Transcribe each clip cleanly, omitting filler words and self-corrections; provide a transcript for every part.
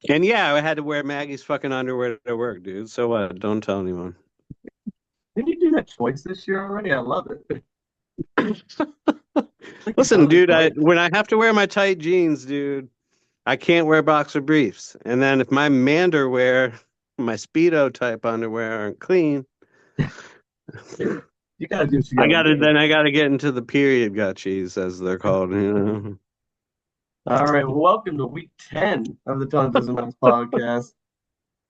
And yeah, I had to wear Maggie's fucking underwear to work, dude. So what? Don't tell anyone. Didn't you do that twice this year already? I love it. I think you've Listen, done it dude, I twice. when I have to wear my tight jeans, dude, I can't wear boxer briefs. And then if my manderwear, my Speedo type underwear aren't clean, You gotta do what you gotta do. I gotta get into the period gotchis, as they're called, you know. All right, well, welcome to week 10 of the Tonto podcast.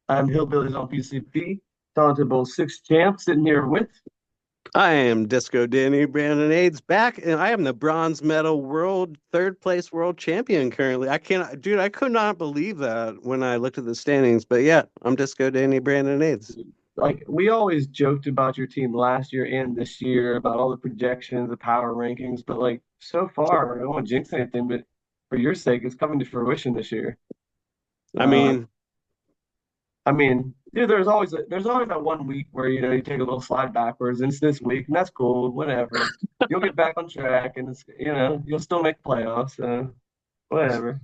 I'm Hillbillies on PCP, Tonto Bowl 6 champ, sitting here with. I am Disco Danny Brandon AIDS back, and I am the bronze medal world third place world champion currently. I can't, dude, I could not believe that when I looked at the standings. But yeah, I'm Disco Danny Brandon AIDS. Like, we always joked about your team last year and this year about all the projections, the power rankings, but like so far, I don't want to jinx anything, but for your sake, it's coming to fruition this year. I Uh, mean, I mean, dude, there's always that one week where you take a little slide backwards, and it's this week, and that's cool, whatever. You'll get back on track, and you'll still make playoffs, so whatever.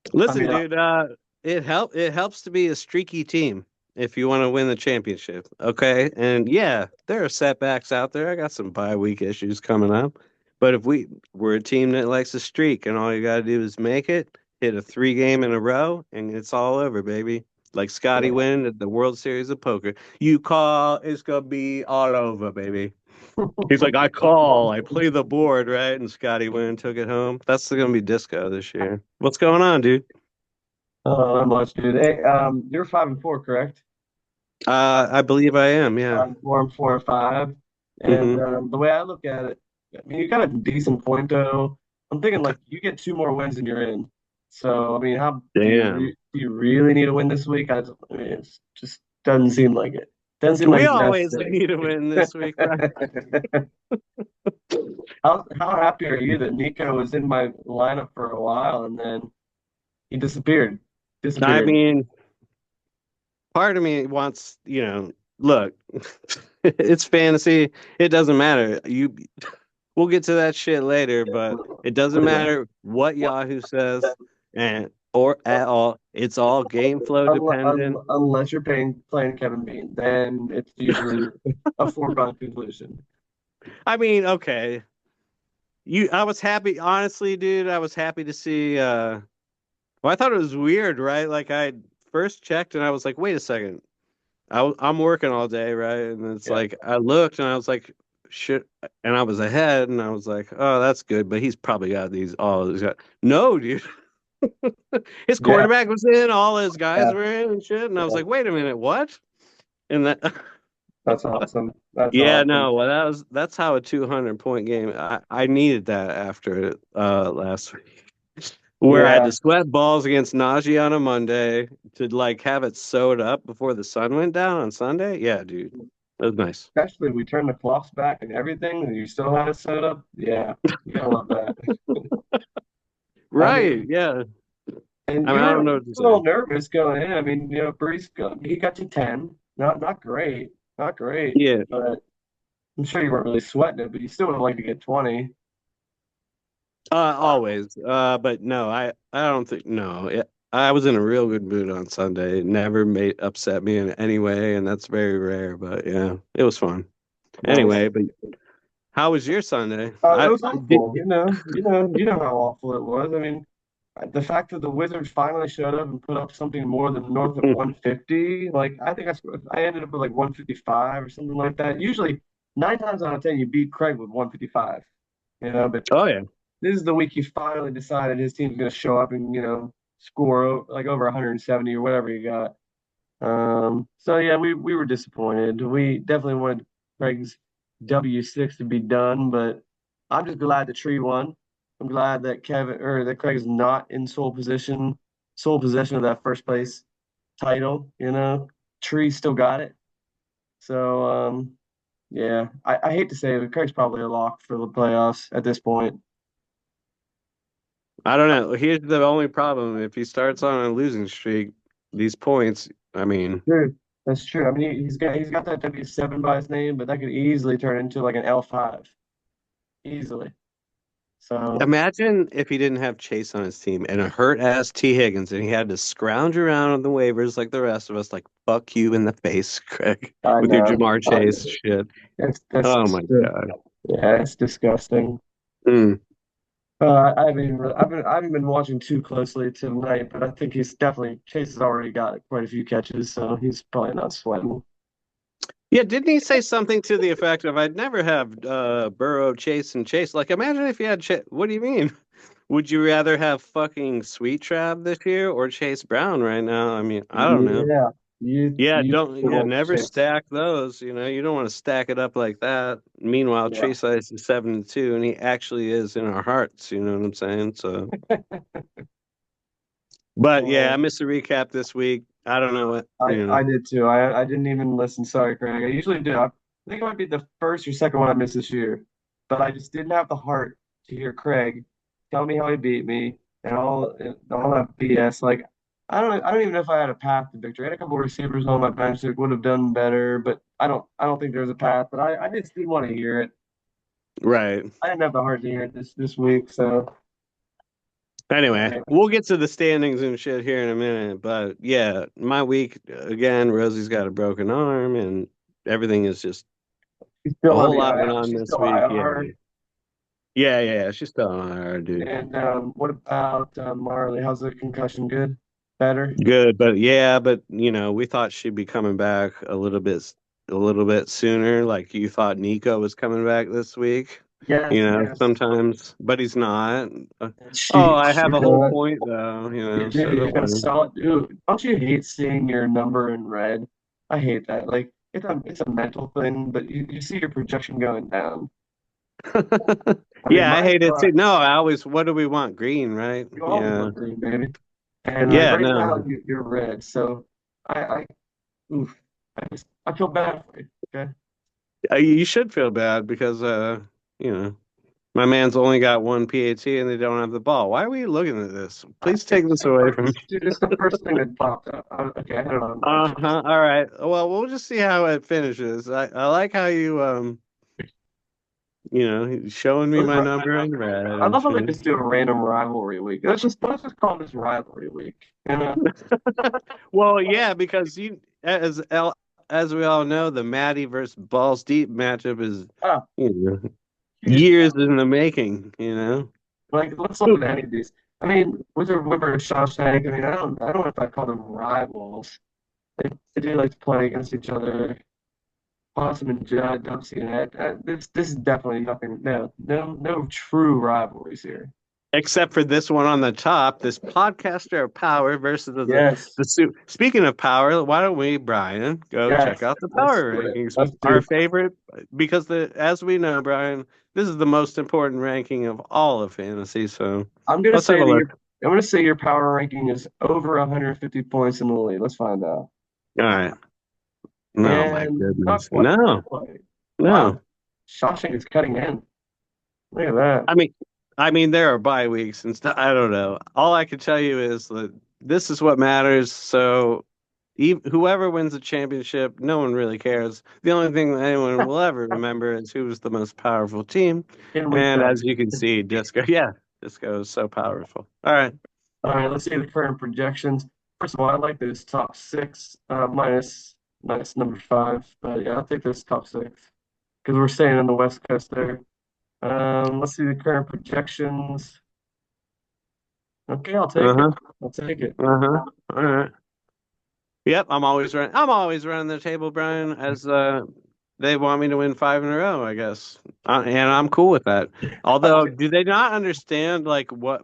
I listen, mean, dude, it helps to be a streaky team if you want to win the championship. Okay. And yeah, there are setbacks out there. I got some bye week issues coming up. But if we're a team that likes to streak and all you gotta do is make it, hit a 3 game in a row, and it's all over, baby. Like Scotty yeah. winning at the World Series of Poker. You call, it's gonna be all over, baby. He's like, I call, I play the board, right? And Scotty went and took it home. That's gonna be disco this year. What's going on, dude? Not much, dude. Hey, you're 5-4, correct? I believe I am, yeah. 5-4, I'm 4-5, and Hmm. the way I look at it, I mean, you got a decent point though. I'm thinking like you get two more wins and you're in. So I mean, how Damn. do you really need a win this week? I mean, it just doesn't seem like it. Doesn't seem like We it's always necessary. need a win this week, right? How happy are you that Nico was in my lineup for a while and then he disappeared? I Disappeared. mean, part of me wants, look, it's fantasy. It doesn't matter. We'll get to that shit later, but it doesn't Yeah. matter what Yahoo says and or at all. It's all game flow dependent. Unless you're playing Kevin Bean, then it's usually a foregone conclusion. I mean, okay. I was happy, honestly, dude. I was happy to see well, I thought it was weird, right? Like I first checked and I was like, wait a second. I'm working all day, right? And it's Yeah. like I looked and I was like, shit, and I was ahead and I was like, oh, that's good, but he's probably got these all he's got. No, dude. His Yeah. quarterback was in, all his guys Yeah. were in and shit. And I was Yeah. like, wait a minute, what? And that That's awesome. That's yeah, awesome. no, well that's how a 200 point game. I needed that after last week. Where I had Yeah. to sweat balls against Najee on a Monday to like have it sewed up before the sun went down on Sunday. Yeah, dude. That was nice. Especially we turn the clocks back and everything, and you still have it set up. Yeah. You gotta love that. I Right. mean, Yeah. and I mean, you I were don't a know what to little say. nervous going in. I mean, he got you 10. Not great. Not great. Yeah. But I'm sure you weren't really sweating it, but you still would have liked to get 20. Always. But no, I don't think no. I was in a real good mood on Sunday. It never made upset me in any way, and that's very rare. But yeah, it was fun. Nice. Anyway, but how was your Sunday? It I was did. awful, you know how awful it was. I mean, the fact that the Wizards finally showed up and put up something more than north of 150, like I think I ended up with like 155 or something like that. Usually, 9 times out of 10, you beat Craig with 155, but Oh yeah. this is the week he finally decided his team's going to show up and score like over 170 or whatever he got. So yeah, we were disappointed. We definitely wanted Craig's W6 to be done, but I'm just glad the tree won. I'm glad that Craig's not in sole possession of that first place title. Tree still got it. So yeah, I hate to say it, but Craig's probably a lock for the playoffs at this point. I don't know. Here's the only problem. If he starts on a losing streak, these points, I mean, True. That's true. I mean, he's got that W7 by his name, but that could easily turn into like an L5, easily. So Imagine if he didn't have Chase on his team and a hurt ass T. Higgins and he had to scrounge around on the waivers like the rest of us, like fuck you in the face, Craig, I with your know, Jamar I Chase know. shit. That's Oh just my God. yeah, it's disgusting. Mm. I haven't been watching too closely tonight, but I think he's definitely Chase has already got quite a few catches, so he's probably not sweating. Yeah, didn't he say something to the effect of I'd never have Burrow, Chase, and Chase? Like, imagine if you had Chase. What do you mean? Would you rather have fucking Sweet Trav this year or Chase Brown right now? I mean, I don't know. Yeah, Yeah, you don't yeah, want never Chase. stack those. You don't want to stack it up like that. Meanwhile, Yeah. Chase Ice is 7-2, and he actually is in our hearts. You know what I'm saying? So, but yeah, I Um, missed the recap this week. I don't know what you know. I did too. I didn't even listen. Sorry, Craig. I usually do. I think it might be the first or second one I missed this year, but I just didn't have the heart to hear Craig tell me how he beat me and all that BS. Like I don't even know if I had a path to victory. I had a couple of receivers on my bench that would have done better, but I don't think there's a path. But I just didn't want to hear it. Right. I didn't have the heart to hear it this week. So Anyway, anyway, we'll get to the standings and shit here in a minute. But yeah, my week again, Rosie's got a broken arm and everything is just she's a still on whole the lot went IR. on She's this still week. Yeah. IR. Yeah, she's still on her, dude. And what about Marley? How's the concussion? Good? Better? Good, but yeah, but we thought she'd be coming back a little bit sooner. Like you thought Nico was coming back this week. Yes, yes. Sometimes, but he's not. And Oh, she I she have a whole got point though, so you don't got a worry. solid dude. Don't you hate seeing your number in red? I hate that. Like it's a mental thing, but you see your projection going down. I mean, Yeah, I mine's hate it still too. No, I always, what do we want? Green, right? you always Yeah. want green, baby. And like Yeah, right now no. you're red. So I oof, I feel bad for you. Okay. You should feel bad because you know, my man's only got one PAT and they don't have the ball. Why are we looking at this? Please take It's this the away from me. first, dude, it's the first thing that popped up. Okay, I don't know much. Uh-huh. All right. Well, we'll just see how it finishes. I like how you showing me my number in red I and love how they shit. just do a random rivalry week. Let's just call this rivalry week. You know? Well, yeah, because as we all know, the Maddie versus Balls Deep matchup is Ah, you know huge. years in the making. Like let's look at any of these. I mean, Wizard Whipper and Shawshank. I mean, I don't know if I call them rivals. They do like to play against each other. Possum and Judd, don't see that. This is definitely nothing. No true rivalries here. Except for this one on the top, this podcaster of power versus Yes, the suit. Speaking of power, why don't we, Brian, go check yes. out the Let's power do it. rankings? Let's do Our it. favorite, because as we know, Brian, this is the most important ranking of all of fantasy. So I'm gonna let's have say a that look. I'm gonna say your power ranking is over 150 points in the lead. Let's find out. All right. No, my And not goodness. quite, No, not quite. no. Wow, Shawshank is cutting in. Look at that. I mean, there are bye weeks and stuff. I don't know. All I can tell you is that this is what matters. So, whoever wins the championship, no one really cares. The only thing that anyone will ever remember is who was the most powerful team. In week And as 10. you can see, Disco is so powerful. All right. All right, let's see the current projections. First of all, I like this top six minus number five. But yeah, I'll take this top six because we're staying on the West Coast there. Let's see the current projections. Okay, I'll take it. Uh-huh. I'll take it. Uh-huh. All right. Yep, I'm always running the table, Brian, as they want me to win 5 in a row, I guess. And I'm cool with that. Although, do they not understand like what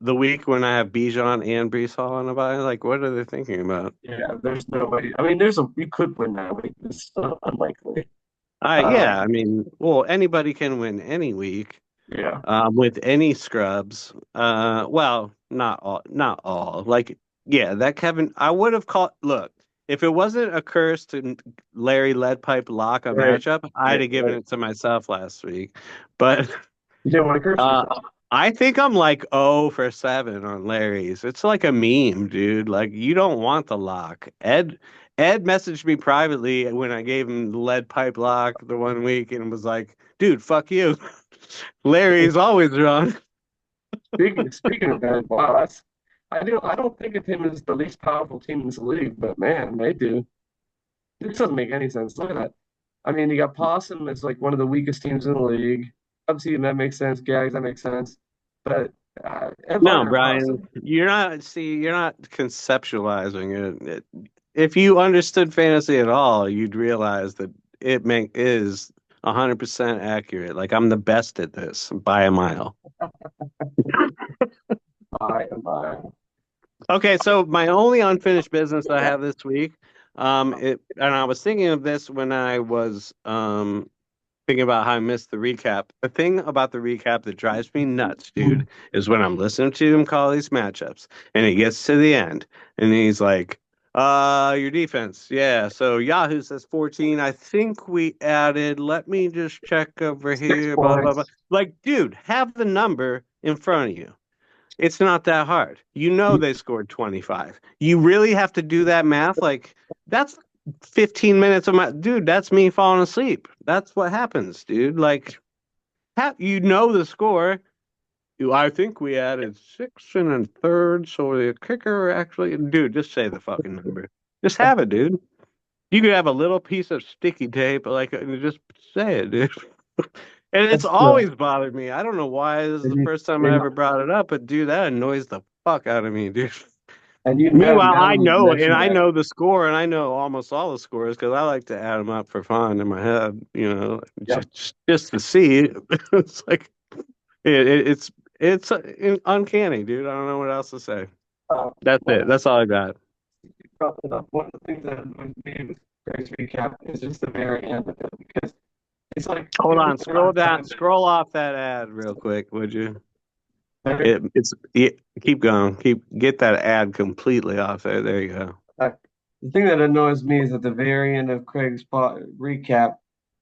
the week when I have Bijan and Brees Hall on a bye? Like, what are they thinking about? Yeah, there's no way. I mean, you could win that week. It's unlikely. Yeah, Um, I mean, well, anybody can win any week, yeah, with any scrubs. Well, not all. Like, yeah, that Kevin, I would have called. Look, if it wasn't a curse to Larry Leadpipe lock a right, matchup, I'd right, have given right. it to myself last week. But You didn't want to curse uh, yourself. I think I'm like 0 for 7 on Larry's. It's like a meme, dude. Like you don't want the lock. Ed messaged me privately when I gave him the lead pipe lock the one week and was like, "Dude, fuck you." Larry's always wrong. Speaking of that, wow, I don't think of him as the least powerful team in this league, but man, they do. This doesn't make any sense. Look at that. I mean, you got Possum as like one of the weakest teams in the league. Obviously, that makes sense. Gags, that makes sense. But Ed No, Larger Brian, Possum, you're not conceptualizing if you understood fantasy at all, you'd realize that is 100% accurate. Like I'm the best at this by a mile. I. Okay, so my only unfinished business I have this week, and I was thinking of this when I was thinking about how I missed the recap. The thing about the recap that drives me nuts, dude, is when I'm listening to him call these matchups and he gets to the end and he's like, your defense. Yeah. So Yahoo says 14. I think we added, let me just check over Six here, blah, blah, blah. points. Like, dude, have the number in front of you. It's not that hard. You know they scored 25. You really have to do that math. Like, that's 15 minutes of my dude, that's me falling asleep. That's what happens, dude. Like, you know the score. I think we added six and a third, so the kicker actually, dude, just say the fucking number. Just have it, dude. You could have a little piece of sticky tape, like, and just say it, dude. And it's That's always bothered me. I don't know why this is the and you first time I and, ever brought it up, but dude, that annoys the fuck out of me, dude. and you know Meanwhile, now I that you've know, and mentioned I that, know the score, and I know almost all the scores because I like to add them up for fun in my head, yep. just to see. It's like it's uncanny, dude. I don't know what else to say. That's One it. That's all I got. brought it up. One of the things that annoys me with Greg's recap is just the very end of it because it's like Hold the only on, amount scroll of down, time scroll off that ad real quick, would you? that Keep going, get that ad completely off there. There you go. the thing that annoys me is at the very end of Craig's recap,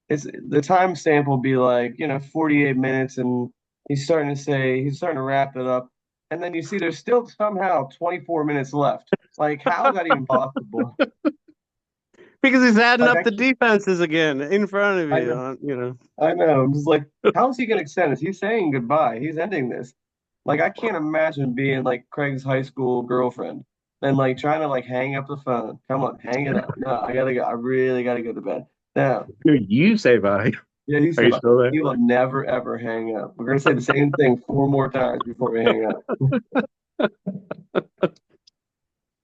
it's the timestamp will be like, 48 minutes, and he's starting to wrap it up. And then you see there's still somehow 24 minutes left. Like, how is that even possible? Because he's adding Like, up the defenses again in front of I you. know, You know. I know. I'm just like, how is he going to extend this? He's saying goodbye. He's ending this. Like, I can't imagine being like Craig's high school girlfriend and like trying to like hang up the phone. Come on, hang it up. No, I gotta go. I really gotta go to bed. No. Dude, you say bye. Yeah, he Are said you still there? he will never ever hang up. We're gonna say the same thing four more times before we hang up.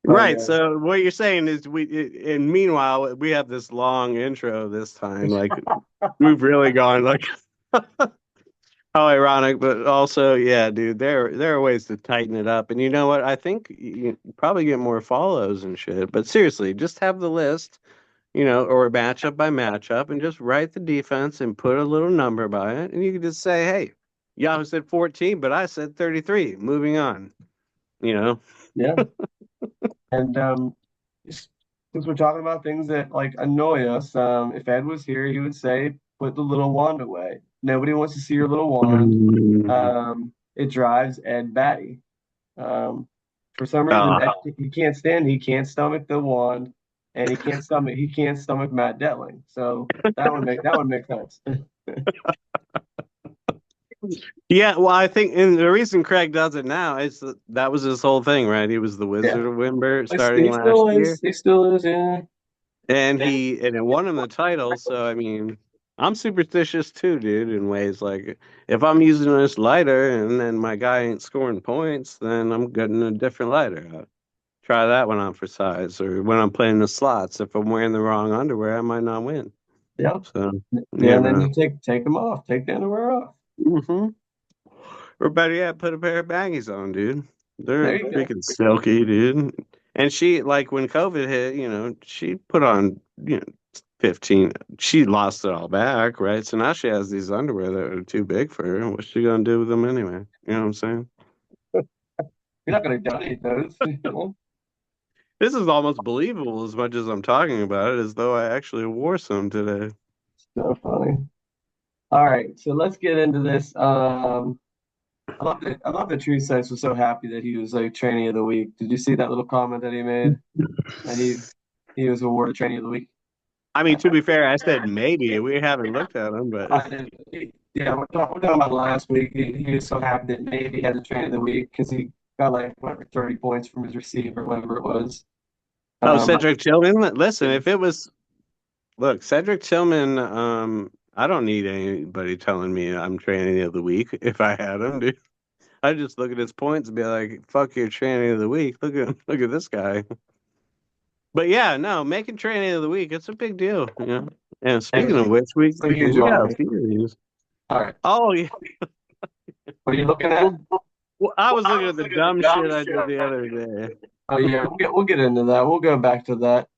But Right. yeah, So what you're saying is and meanwhile, we have this long intro this time. Like we've really gone like how ironic, but also, yeah, dude, there are ways to tighten it up. And you know what? I think you probably get more follows and shit. But seriously, just have the list, or matchup by matchup, and just write the defense and put a little number by it, and you can just say, hey, Yahoo said 14, but I said 33. Moving on. You know. yeah. And since we're talking about things that like annoy us, if Ed was here, he would say, "Put the little wand away." Nobody wants to see your little wand. Mm. It drives Ed batty. Um, for some reason, Uh, he can't stomach the wand, and he can't stomach Matt Detling. So that would make sense. yeah, well, I think, and the reason Craig does it now is that was his whole thing, right? He was the Yeah, Wizard of Wimber starting he last still year. is. He still is. Yeah. And it won him the title. So I mean, I'm superstitious too, dude. In ways like if I'm using this lighter and then my guy ain't scoring points, then I'm getting a different lighter. I'll try that one on for size, or when I'm playing the slots. If I'm wearing the wrong underwear, I might not win. Yeah. So you Yeah, and never then know. you take them off. Take the underwear off. Hmm. Or better yet, put a pair of baggies on, dude. They're There you go. freaking silky, dude. And she, like, when COVID hit, she put on, 15. She lost it all back, right? So now she has these underwear that are too big for her. What's she gonna do with them anyway? You know what I'm saying? You're not going to donate those. This is almost believable as much as I'm talking about it, as though I actually wore some today. So funny. All right, so let's get into this. I love that True Sense was so happy that he was like training of the week. Did you see that little comment that he made? That he was awarded training of the week. I mean, to be fair, I said maybe. We haven't looked at them, but I didn't. Yeah, we're talking about last week. He was so happy that maybe he had the trade of the week because he got like whatever 30 points from his receiver, whatever it was. Oh, Um, Cedric Tillman. Listen, if it was look, Cedric Tillman, I don't need anybody telling me I'm training of the week if I had him, dude. I just look at his points and be like, "Fuck your training of the week." Look at this guy. But yeah, no, making training of the week, it's a big deal, you know. And speaking of which, it's a huge we one got for a me. few of these. All right, Oh yeah. what are you looking at? Well, I was looking at the dumb shit I did the other day. Oh yeah, we'll get into that. We'll go back to that.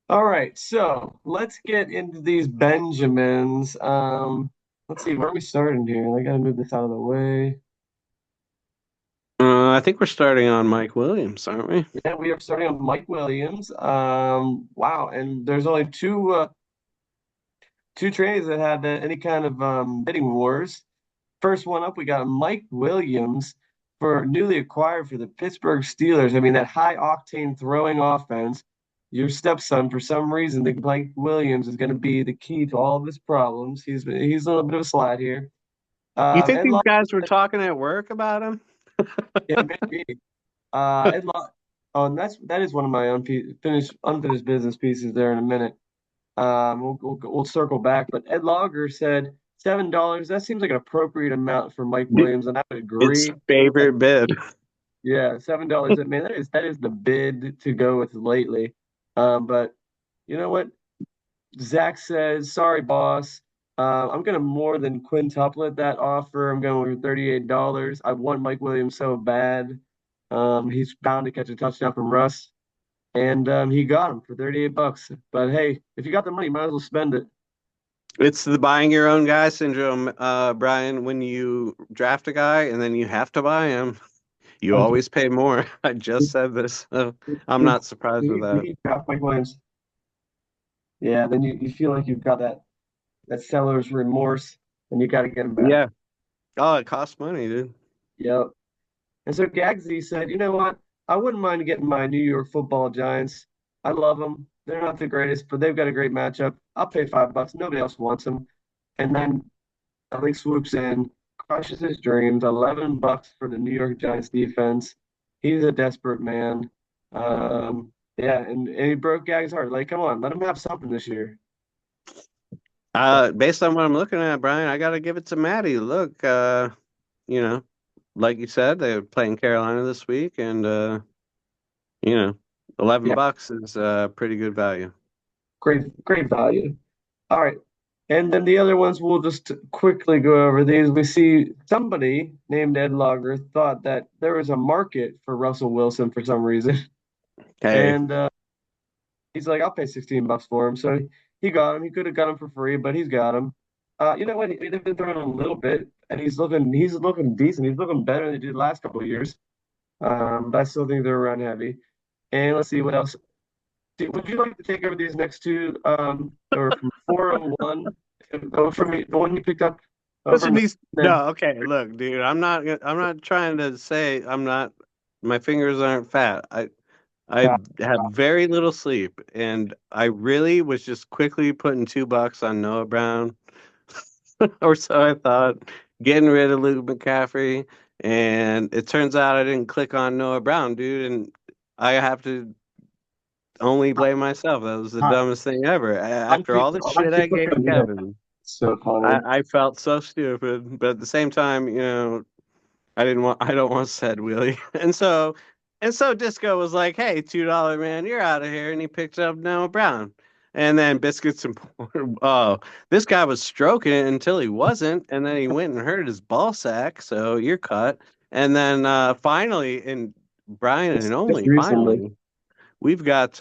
All right, so let's get into these Benjamins. Let's see, where are we starting here? I gotta move this out of the way. I think we're starting on Mike Williams, aren't we? Yeah, we are starting on Mike Williams. Wow, and there's only two trades that had any kind of bidding wars. First one up, we got Mike Williams for newly acquired for the Pittsburgh Steelers. I mean, that high octane throwing offense. Your stepson, for some reason, think Mike Williams is going to be the key to all of his problems. He's a little bit of a slide here. You think Ed these Law, guys were talking at work about him? yeah, maybe. Ed Law, oh, and that is one of my unfinished business pieces there in a minute. We'll circle back, but Ed Logger said $7. That seems like an appropriate amount for Mike Williams, and I would It's agree. favorite bid. Yeah, $7. Man, that is the bid to go with lately. But you know what? Zach says, "Sorry, boss. I'm gonna more than quintuplet that offer. I'm going with $38. I want Mike Williams so bad. He's bound to catch a touchdown from Russ, and he got him for $38. But hey, if you got the money, you might as well spend it." It's the buying your own guy syndrome, Brian. When you draft a guy and then you have to buy him, you always pay more. I just said this. So I'm not surprised with When that. you draft Mike Williams, yeah, then you feel like you've got that seller's remorse, and you got to get him back. Yeah. Oh, it costs money, dude. Yep. And so Gagsy said, "You know what? I wouldn't mind getting my New York Football Giants. I love them. They're not the greatest, but they've got a great matchup. I'll pay $5. Nobody else wants them." And then Ellie swoops in, crushes his dreams. $11 for the New York Giants defense. He's a desperate man. Yeah, and he broke Gag's heart. Like, come on, let him have something this year. Based on what I'm looking at, Brian, I got to give it to Maddie. Look, you know, like you said, they're playing Carolina this week, and you know, 11 Yeah, bucks is pretty good value. great value. All right. And then the other ones, we'll just quickly go over these. We see somebody named Ed Logger thought that there was a market for Russell Wilson for some reason. Hey, And he's like, I'll pay $16 for him. So he got him. He could have got him for free, but he's got him. You know what? They've been throwing him a little bit, and he's looking decent. He's looking better than he did the last couple of years. But I still think they're run heavy. And let's see what else. Would you like to take over these next two? Or from 401, from the one you picked up over listen, in these the no, okay, look, dude, I'm not trying to say I'm not. My fingers aren't fat. I have very little sleep, and I really was just quickly putting $2 on Noah Brown, or so I thought, getting rid of Luke McCaffrey, and it turns out I didn't click on Noah Brown, dude, and I have to only blame myself. That was the All right. dumbest thing ever. Why After don't all the why shit don't you I click gave on me? Kevin, So funny. I felt so stupid, but at the same time, I don't want said Willie. And so Disco was like, "Hey, $2 man, you're out of here." And he picked up Noah Brown. And then Biscuits and oh, this guy was stroking it until he wasn't, and then he went and hurt his ball sack, so you're cut. And then finally, and Brian and Just only recently. finally, we've got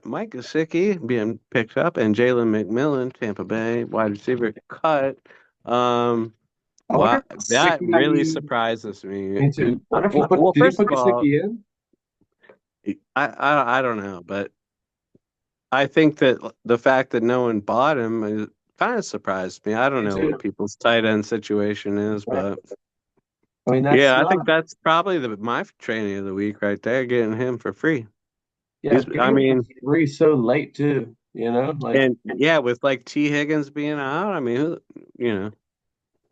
Mike Gesicki being picked up and Jalen McMillan, Tampa Bay, wide receiver cut. Um, I wonder Wow, if that Gesicki got really you surprises me. into. I wonder if he put. Well, Did he first put of all, Gesicki in? I don't know, but I think that the fact that no one bought him kind of surprised me. I don't Me know what too. people's tight end situation is, but I mean, that's yeah, I not think a. that's probably my training of the week right there, getting him for free. Yeah, He's, I getting him for mean, free so late too. You know, like And yeah, with like T. Higgins being out, I mean, you know,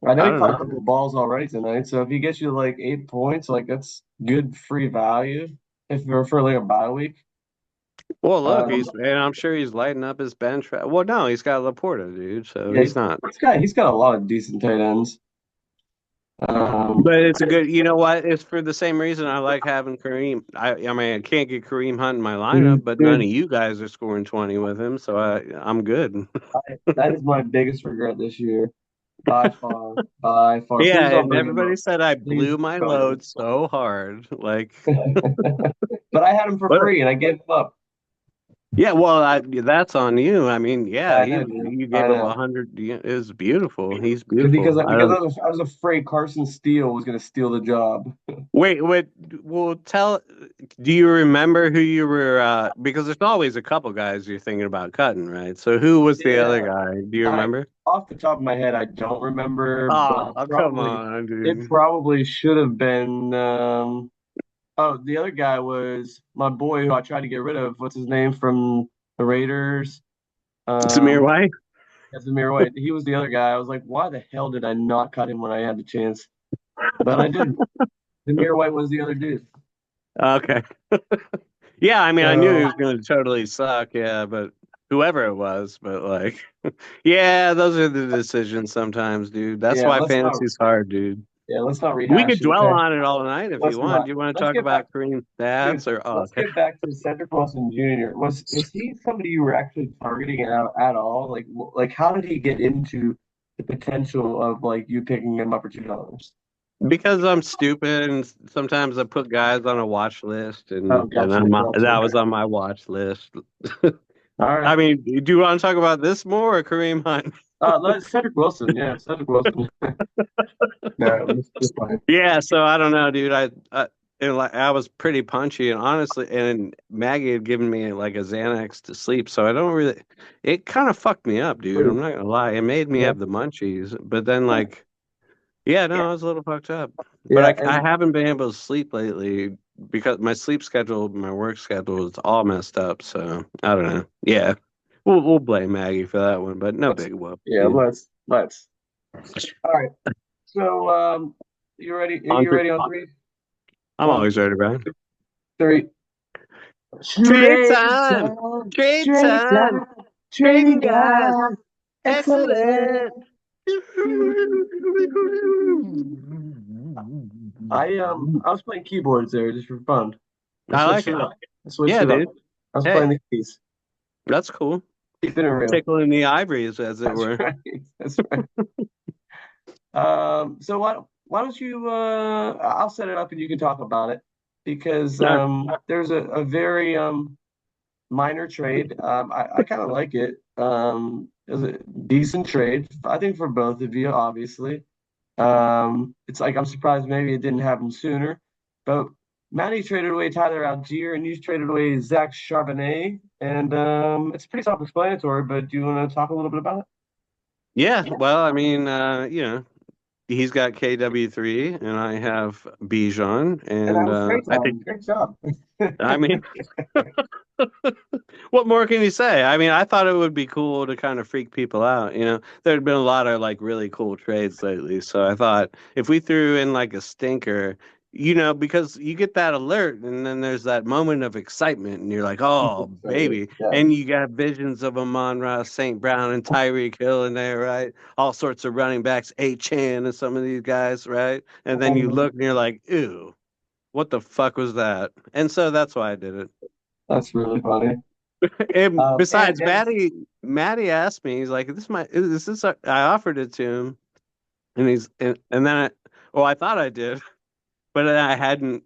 I know I he don't caught a know. couple balls already tonight, so if he gets you like 8 points, like that's good free value if you're for like a bye week. Well, look, Um, and I'm sure he's lighting up his bench. Well, no, he's got Laporta, dude, so yeah, he's not. he's got a lot of decent tight ends. Um, But it's a good, you know what? It's for the same reason I like having Kareem. I mean, I can't get Kareem Hunt in my lineup, but none dude, of you guys are scoring 20 with him, so I'm good. that is my biggest regret this year, by far, by far. Yeah, Please don't and bring him everybody up. said I Please blew my don't bring load so hard. Like, him up. But I had him for but free, and I gave him up. yeah, well, that's on you. I mean, yeah, I know, dude. you I gave up know. 100. It was beautiful. He's Because beautiful. I because don't. I was afraid Carson Steele was going to steal the job. Wait. Well, tell. Do you remember who you were? Because there's always a couple guys you're thinking about cutting, right? So who was the other Yeah, guy? Do you I remember? off the top of my head, I don't remember, but Oh, come on, it dude. probably should have been. Oh, the other guy was my boy who I tried to get rid of. What's his name from the Raiders? Samir Um, White. Casimir White. He was the other guy. I was like, why the hell did I not cut him when I had the chance? But I did. Samir White was the other dude. Okay. Yeah, I mean, I knew he So was going to totally suck. Yeah, but whoever it was, but like, yeah, those are the decisions sometimes, dude. That's yeah, why fantasy's hard, dude. let's not We could rehash it. dwell Okay, on it all night if you let's want. not. Do you want to Let's talk get back, about Kareem dude. stats or? Oh, Let's okay. get back to Cedric Wilson Jr. Was is he somebody you were actually targeting at all? Like how did he get into the potential of like you picking him up for $2? Because I'm stupid and sometimes I put guys on a watch list Oh, and gotcha, that gotcha. was on my watch list. All right. I mean, do you want to talk about this more or Kareem Hunt? Cedric Wilson. Yeah, Cedric Wilson. No, it's fine. Yeah, so I don't know, dude. And like I was pretty punchy, and honestly, and Maggie had given me like a Xanax to sleep, so I don't really. It kind of fucked me up, dude. I'm not gonna lie. It made me Yeah, have the munchies, but then like, yeah, no, I was a little fucked up. But yeah, I and haven't been able to sleep lately because my sleep schedule, my work schedule is all messed up. So I don't know. Yeah, we'll blame Maggie for that one, but no let's big whoop, yeah, dude. let's. All right. So you ready? Are On you to, ready on three? I'm One, always two, ready, Brian. three. Trade Trade time. time, Trade trade time. time, Trading trading guys. guys, excellent. Excellent. I was playing keyboards there just for fun. I I like switched it it. up. I switched Yeah, it up. dude. I was playing Hey, the keys. that's cool. Keeping it real. Tickling the ivories, as it That's were. right. That's right. So why don't you I'll set it up and you can talk about it because No, there's a very minor trade. I kind of like it. It was a decent trade, I think, for both of you, obviously. It's like I'm surprised maybe it didn't happen sooner. But Matty traded away Tyler Algier and you traded away Zach Charbonnet. And it's pretty self-explanatory, but do you want to talk a little bit about yeah, well, I mean, he's got KW3 and I have Bijan. it? And that And was great I think, time. Great job. I mean, what more can you say? I mean, I thought it would be cool to kind of freak people out. You know, there had been a lot of like really cool trades lately. So I thought if we threw in like a stinker, you know, because you get that alert and then there's that moment of excitement and you're like, Super oh, excited. baby. Yeah. And you got visions of Amon-Ra, St. Brown, and Tyreek Hill in there, right? All sorts of running backs, A-Chan and some of these guys, right? And then you look and you're like, ew, what the fuck was that? And so that's why I did it. That's really funny. And besides, And Maddie asked me, he's like, is this I offered it to him, and then I thought I did, but then I hadn't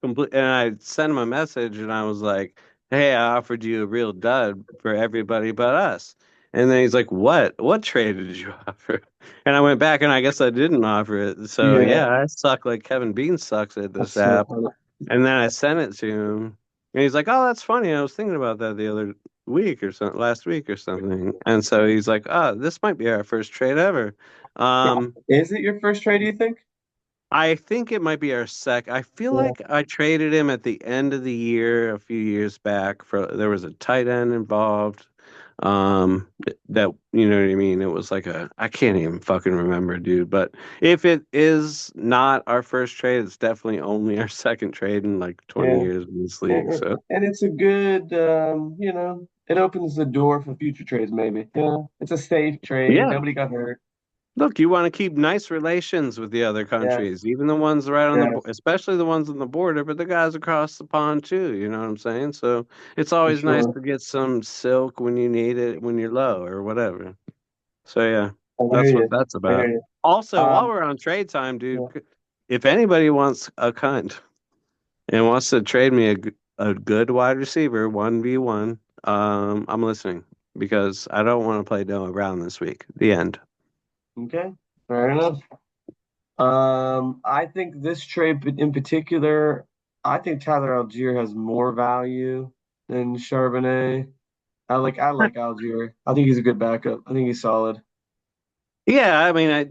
complete, and I sent him a message, and I was like, hey, I offered you a real dud for everybody but us. And then he's like, what trade did you offer? And I went back, and I guess I didn't offer it. So yeah, yeah, I suck like Kevin Bean sucks at this that's so app. funny. And then I sent it to him, and he's like, "Oh, that's funny. I was thinking about that the other week or something, last week or something." And so he's like, "Oh, this might be our first trade ever." Um, Is it your first trade, do you think? I think it might be our sec. I feel Yeah. like I traded him at the end of the year a few years back for there was a tight end involved. That you know what I mean? It was like a I can't even fucking remember, dude. But if it is not our first trade, it's definitely only our second trade in like 20 Yeah. years in this league. And, So and it's a good, it opens the door for future trades, maybe. It's a safe trade. yeah, Nobody got hurt. look, you want to keep nice relations with the other countries, Yes, even the ones right on the, yes, especially the ones on the border, but the guys across the pond too. You know what I'm saying? So it's for always nice sure. to get some silk when you need it, when you're low or whatever. So yeah, I hear that's what you. that's I hear about. you. Also, while Um, we're on trade time, dude, yeah. if anybody wants a cunt and wants to trade me a good wide receiver, 1v1, I'm listening because I don't want to play Noah Brown this week. The end. Okay, fair enough. I think this trade in particular, I think Tyler Algier has more value than Charbonnet. I like Algier. I think he's a good backup. I think he's solid. Yeah, I mean,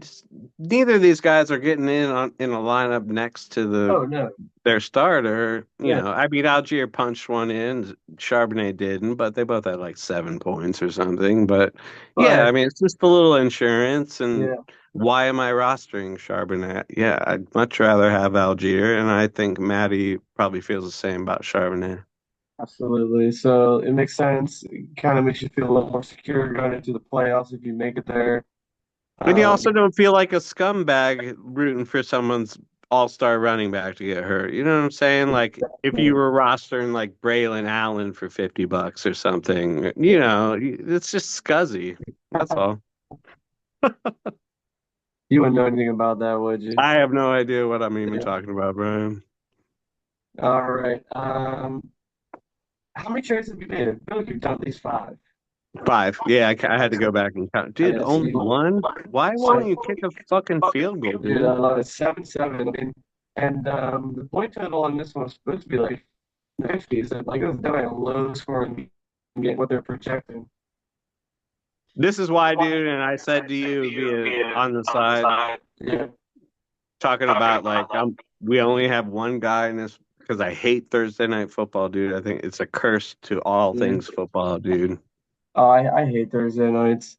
neither of these guys are getting in a lineup next to Oh no, their starter. You yeah, know, I mean, Algier punched one in, Charbonnet didn't, but they both had like 7 points or something. But yeah, I but mean, it's just a little insurance. And yeah, why am I rostering Charbonnet? Yeah, I'd much rather have Algier, and I think Maddie probably feels the same about Charbonnet. absolutely. So it makes sense. It kind of makes you feel a little more secure going into the playoffs if you make it there. And you Um, also don't feel like a scumbag rooting for someone's all-star running back to get hurt. You know what I'm saying? Like if you were rostering like Braylon Allen for $50 or something, you know, it's just scuzzy. That's all. you wouldn't know anything about that, would you? I have no idea what I'm even Yeah. talking about, Brian. All right. How many trades have you made? I feel like you've done at least five. Five. Yeah, I had to go back and count. Dude, Yeah, so only one? Why won't you kick a fucking field goal, dude, dude? it's 7-7. I mean, and the point total on this one was supposed to be like 50. So like it was definitely a low scoring game what they're projecting. This is why, dude, and I said to you via on the side Yeah. talking about like we only have one guy in this because I hate Thursday night football, dude. I think it's a curse to all Yeah. things football, dude. Oh, I hate Thursday nights.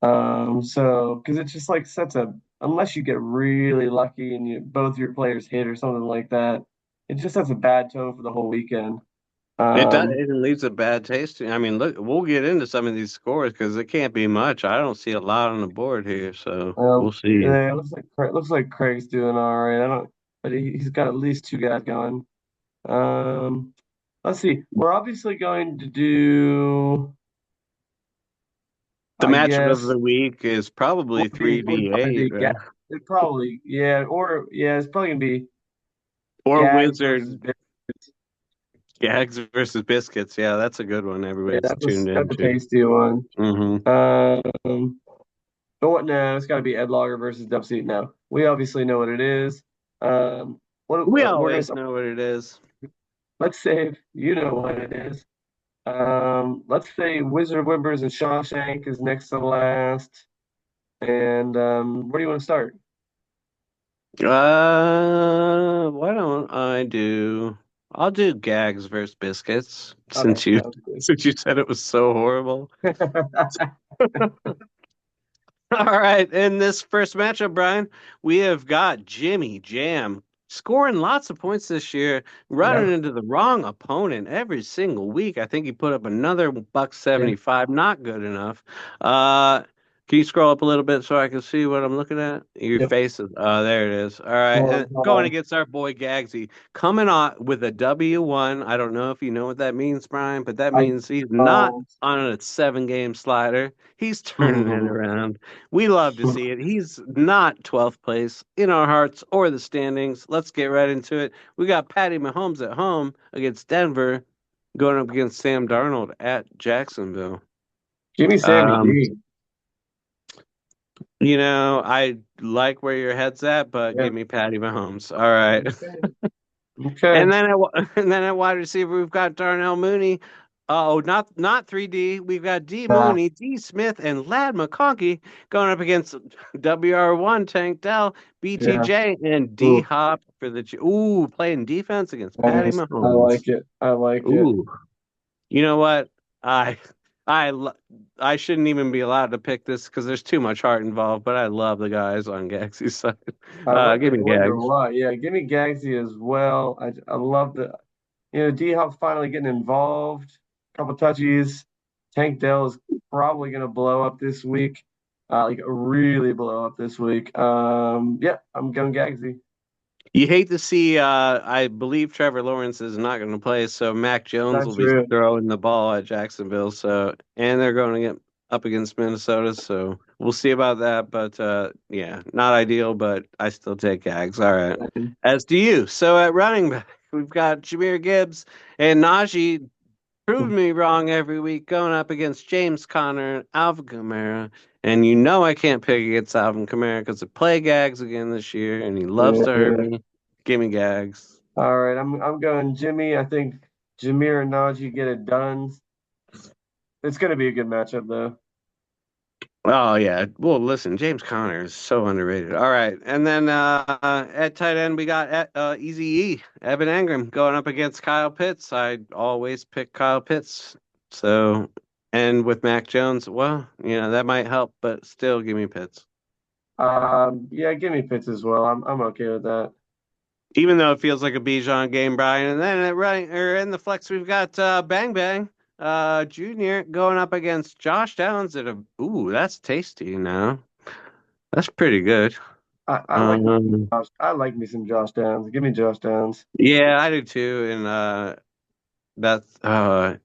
So because it just like sets a unless you get really lucky and both your players hit or something like that, it just sets a bad tone for the whole weekend. It does. Um, It leaves a bad taste. I mean, look, we'll get into some of these scores because it can't be much. I don't see a lot on the board here, so we'll see. yeah, it looks like Craig's doing all right. I don't, but he's got at least two guys going. Um, let's see. We're obviously going to do, The I matchup of guess, the week is probably would probably 3v8, be right? it probably yeah, or yeah, it's probably gonna be Or Gags versus Wizard Biscuits. Gags versus Biscuits. Yeah, that's a good one. Yeah, Everybody's that's tuned a into. tasty one. Hmm. Um, but what now? It's got to be Ed Logger versus Dub Seat now. We obviously know what it is. What We we're gonna always know what it is. let's say you know what it is. Let's say Wizard of Whimpers and Shawshank is next to last. And where do you want to start? Why don't I do? I'll do Gags versus Biscuits Okay, since you sounds good. since you said it was so horrible. All right, in this first matchup, Brian, we have got Jimmy Jam scoring lots of points this year, running Yeah, into the wrong opponent every single week. I think he put up another buck yeah. 75, not good enough. Uh, can you scroll up a little bit so I can see what I'm looking at? Your Yep. face is, there it is. All right, Hold and on, hold going on. against our boy Gagsy, coming on with a W1. I don't know if you know what that means, Brian, but that I means he's not um, on a 7 game slider. He's turning it hmm. around. We love to see it. He's not 12th place in our hearts or the standings. Let's get right into it. We got Patty Mahomes at home against Denver, going up against Sam Darnold at Jacksonville. Give me Sammy Um, D. I like where your head's at, but Yeah. give me Patty Mahomes. All right. Okay. Okay. And then and then at wide receiver, we've got Darnell Mooney. Oh, not 3D. We've got D Nah. Mooney, D Smith, and Lad McConkey going up against WR1 Tank Dell, Yeah. BTJ, and D Ooh, Hop for the playing defense against Patty nice. I Mahomes. like it. I like it. Ooh, you know what? I I lo- I shouldn't even be allowed to pick this because there's too much heart involved. But I love the guys on Galaxy's side. Give me Wonder Gags. why. Yeah, give me Gagsy as well. I love the D Hop finally getting involved. Couple touchies. Tank Dell is probably gonna blow up this week. Like really blow up this week. Yeah, I'm going Gagsy. You hate to see, I believe Trevor Lawrence is not going to play, so Mac Jones will That's be true. throwing the ball at Jacksonville. So, and they're going to get up against Minnesota, so we'll see about that. But yeah, not ideal, but I still take Jags. All right, as do you. So at running back, we've got Jameer Gibbs and Najee. Prove me wrong every week going up against James Conner and Alvin Kamara. And you know I can't pick against Alvin Kamara because of play gags again this year, and he loves to hurt Yeah. me. Give me gags. All right, I'm going Jimmy. I think Jameer and Najee get it done. It's gonna be a good matchup though. Oh yeah. Well, listen, James Conner is so underrated. All right, and then at tight end we got Easy E, Evan Engram going up against Kyle Pitts. I always pick Kyle Pitts. So, and with Mac Jones, well, that might help, but still, give me Pitts. Yeah, give me Pitts as well. I'm okay with that. Even though it feels like a Bijan game, Brian. And then in the flex, we've got Bang Bang Junior going up against Josh Downs at a. Ooh, that's tasty now. That's pretty good. I like Um, I like me some Josh Downs. Give me Josh Downs. yeah, I do too. And that's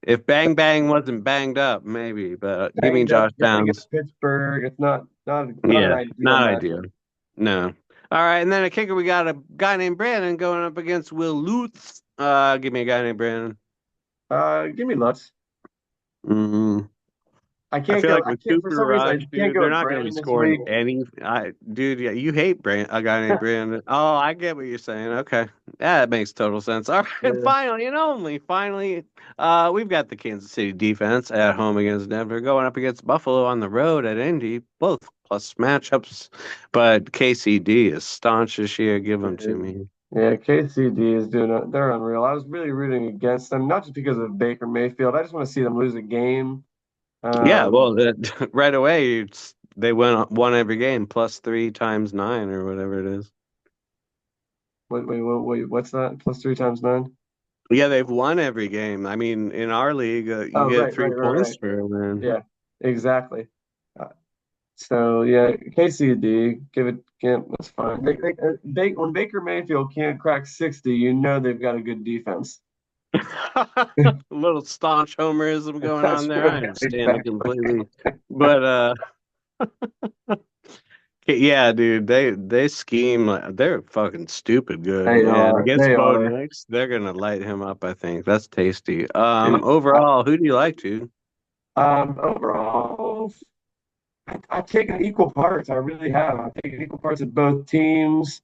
if Bang Bang wasn't banged up, maybe. But give me Banged up Josh going Downs. against Pittsburgh. It's not an Yeah, ideal not matchup. ideal. No. All right, and then a kicker, we got a guy named Brandon going up against Will Lutz. Give me a guy named Brandon. Give me Lutz. Mm-hmm. I feel like I with can't for Cooper some reason I Rush, can't dude, go they're with not going to be Brandon this scoring week. any. Dude, yeah, you hate a guy named Brandon. Oh, I get what you're saying. Okay, yeah, that makes total sense. All right, and Yeah. finally, we've got the Kansas City defense at home against Denver, going up against Buffalo on the road at Indy. Both plus matchups, but KCD is staunch this year. Give them to me. Yeah, KCD is they're unreal. I was really rooting against them, not just because of Baker Mayfield. I just want to see them lose a game. Yeah, Um, well, right away, they won every game plus 3 times 9 or whatever it is. what's that? Plus three times nine? Yeah, they've won every game. I mean, in our league, you Oh, get right, three right, right, points right. for a win. Yeah, exactly. Uh, so yeah, KCD, that's fine. When Baker Mayfield can't crack 60, you know they've got a good defense. A little staunch homerism going on That's there. I right, understand it exactly. completely. But yeah, dude, they scheme like they're fucking stupid good. They And are. against They Bo are. Nix, they're gonna light him up, I think. That's tasty. Dude, Overall, who do you like, dude? overall, I've taken equal parts. I really have. I've taken equal parts of both teams.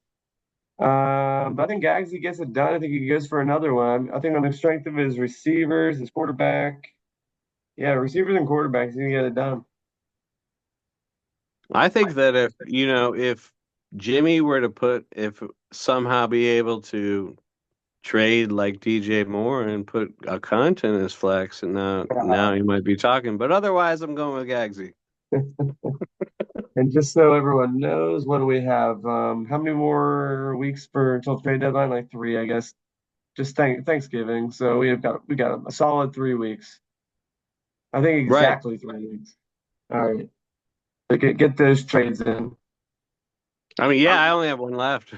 But I think Gagsy gets it done. I think he goes for another one. I think on the strength of his receivers, his quarterback. Yeah, receivers and quarterbacks, he's gonna get it done. I think that if Jimmy were to if somehow be able to trade like DJ Moore and put a cunt in his flex, and now Uh, he might be talking. But otherwise, I'm going with Gagsy. and just so everyone knows, what do we have? How many more weeks for until trade deadline? Like three, I guess. Just Thanksgiving. So we got a solid 3 weeks. I think Right. exactly 3 weeks. All right. So get those trades in. I mean, yeah, I only have one left.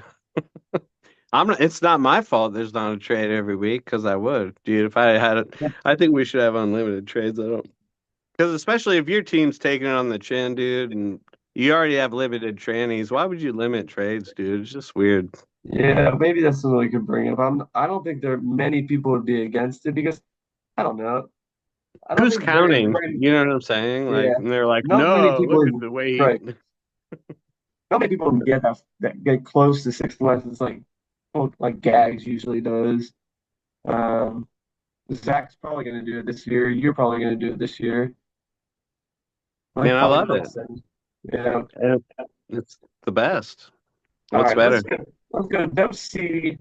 It's not my fault. There's not a trade every week because I would, dude. If I had it, I think we should have unlimited trades. I don't because especially if your team's taking it on the chin, dude, and you already have limited trannies. Why would you limit trades, dude? It's just weird. Yeah, maybe that's something we could bring up. I don't think there are many people would be against it because I don't know. I don't Who's think very, counting? very You know what I'm saying? Like, yeah. and they're like, Not many no, people look at the way he. right. Not many people get that get close to 6 months. It's like Gags usually does. Um, Zach's probably going to do it this year. You're probably going to do it this year. Man, Like I probably love it. Nelson. Yeah. And it's the best. All What's right. better? Let's go. Dub C.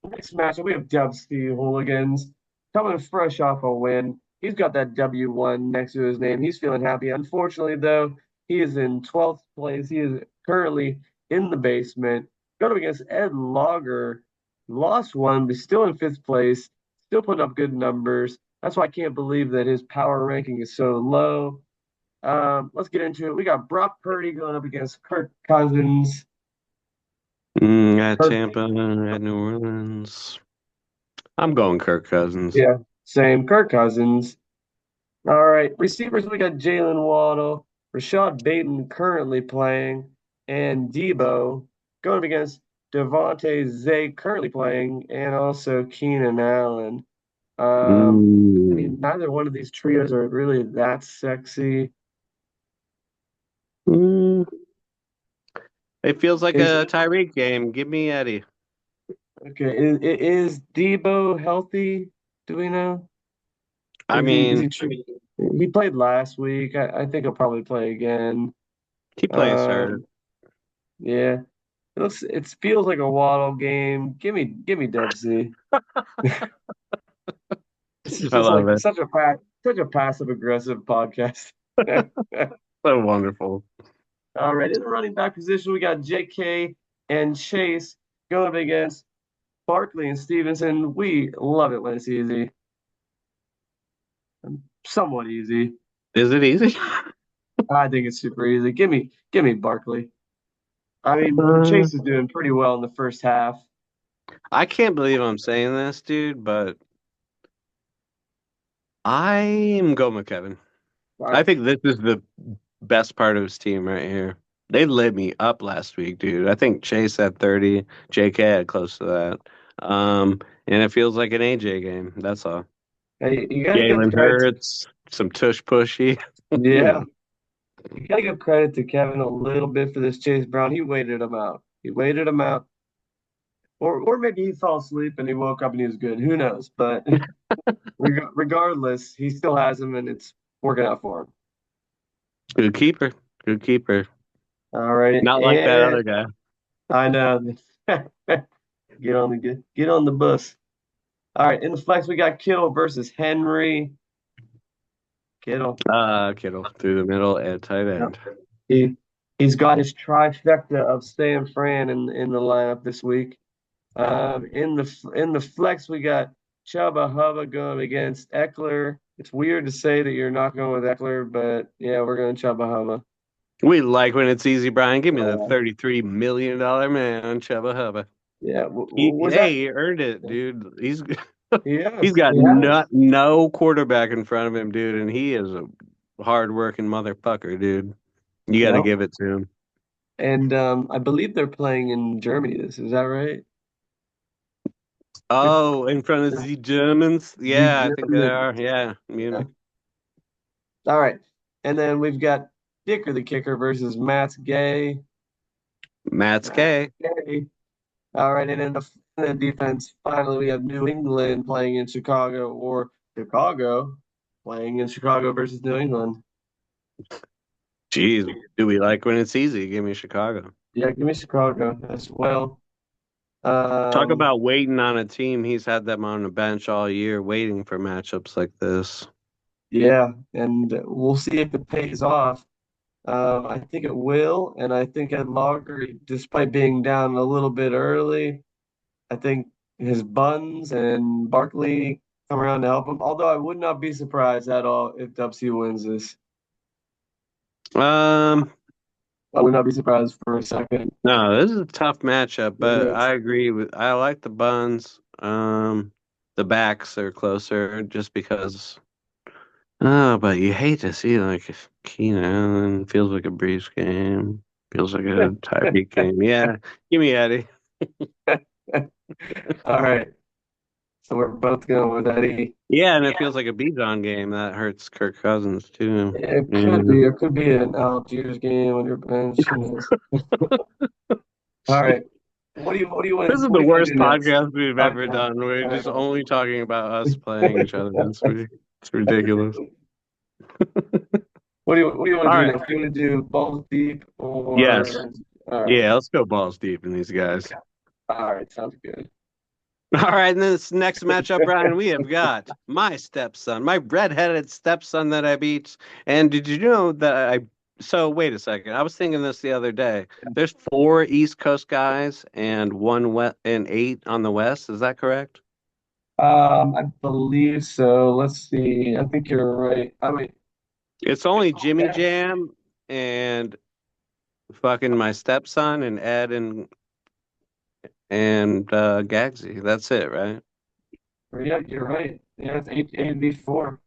Next matchup, we have Dub C Hooligans coming fresh off a win. he's got that W1 next to his name. He's feeling happy. Unfortunately, though, he is in 12th place. He is currently in the basement. Going up against Ed Logger, lost one, but still in 5th place, still putting up good numbers. That's why I can't believe that his power ranking is so low. Let's get into it. We got Brock Purdy going up against Kirk Cousins. At Kirk, Tampa, at New Orleans. I'm going Kirk Cousins. yeah, same. Kirk Cousins. All right, receivers, we got Jalen Waddle, Rashad Bateman currently playing, and Debo going up against Devontae Zay currently playing, and also Keenan Allen. I Mm. mean, neither one of these trios are really that sexy. Mm. It feels like Is a Tyreek game. Give me Eddie. okay, is Debo healthy? Do we know? I Is mean, he played last week? I think he'll probably play again. he plays hurt. Um, yeah. It feels like a Waddle game. Give me Dempsey. This is I just love like it. such a passive aggressive podcast. So wonderful. All right, in the running back position, we got J.K. and Chase going up against Barkley and Stevenson. We love it when it's easy, somewhat easy. Is it easy? I think it's super easy. Give me Barkley. I mean, Uh, Chase is doing pretty well in the first half. I can't believe I'm saying this, dude, but I am going with Kevin. I Wow. think this is the best part of his team right here. They lit me up last week, dude. I think Chase had 30, JK had close to that. And it feels like an AJ game. That's all. Hey, you got to give Jalen credit to Hurts, some tush pushy, you yeah. know. You gotta give credit to Kevin a little bit for this Chase Brown. He waited him out. He waited him out. Or maybe he fell asleep and he woke up and he was good. Who knows? But regardless, he still has him and it's working out for him. Good keeper. Good keeper. All right. Not like that And other guy. I know. Get on the bus. All right. In the flex, we got Kittle versus Henry. Kittle. Kittle through the middle at tight Yep. end. He he's got his trifecta of San Fran in the lineup this week. In the flex, we got Chuba Hubba going against Eckler. It's weird to say that you're not going with Eckler, but yeah, we're going Chuba Hubba. We like when it's easy, Brian. Give me the Uh, $33 million man, Chubba Hubba. yeah, was that? He earned it, dude. He's Yes, got he has. no quarterback in front of him, dude, and he is a hard-working motherfucker, dude. You got to Yep. give it to him. And I believe they're playing in Germany. This is that right? The, Oh, in front of the Germans? the Yeah, I think they German. are. Yeah, Yeah. Munich. All right, and then we've got Dicker the kicker versus Matt's Gay. Matt's Matt's K. Gay. All right, and in the defense, finally, we have New England playing in Chicago or Chicago playing in Chicago versus New England. Jeez, do we like when it's easy? Give me Chicago. Yeah, give me Chicago as well. Talk Um, about waiting on a team. He's had them on the bench all year, waiting for matchups like this. yeah, and we'll see if it pays off. I think it will, and I think Ed Logger, despite being down a little bit early, I think his buns and Barkley come around to help him. Although I would not be surprised at all if Dubsy wins this. Um, I would not be surprised for a second. no, this is a tough matchup, It but is. I agree with. I like the buns. The backs are closer just because. Oh, but you hate to see like if Keenan Allen feels like a Breeze game, feels like a Tyreek game. Yeah, give me Eddie. All right. So we're both going with Eddie. Yeah, and it feels like a Bijan game. That hurts Kirk Cousins too. It Yeah. could be. It could be an Algiers game on your bench. Who knows? All right. This is What the do you want to worst do next? podcast we've ever Okay. done. We're I just know. only talking about us playing each other this week. It's ridiculous. What do you want All to do right. next? Do you want to do balls deep Yes. or all right? Yeah, let's go balls deep in these guys. All right. Sounds good. All right, and this next matchup, Brian, we have got my stepson, my redheaded stepson that I beat. And did you know that I? So wait a second. I was thinking this the other day. There's four East Coast guys and one west and eight on the West. Is that correct? I believe so. Let's see. I think you're right. I mean, It's only Jimmy yeah, Jam and fucking my stepson and Ed and Gagsy. That's it, right? yeah, you're right. Yeah, it's eight v four.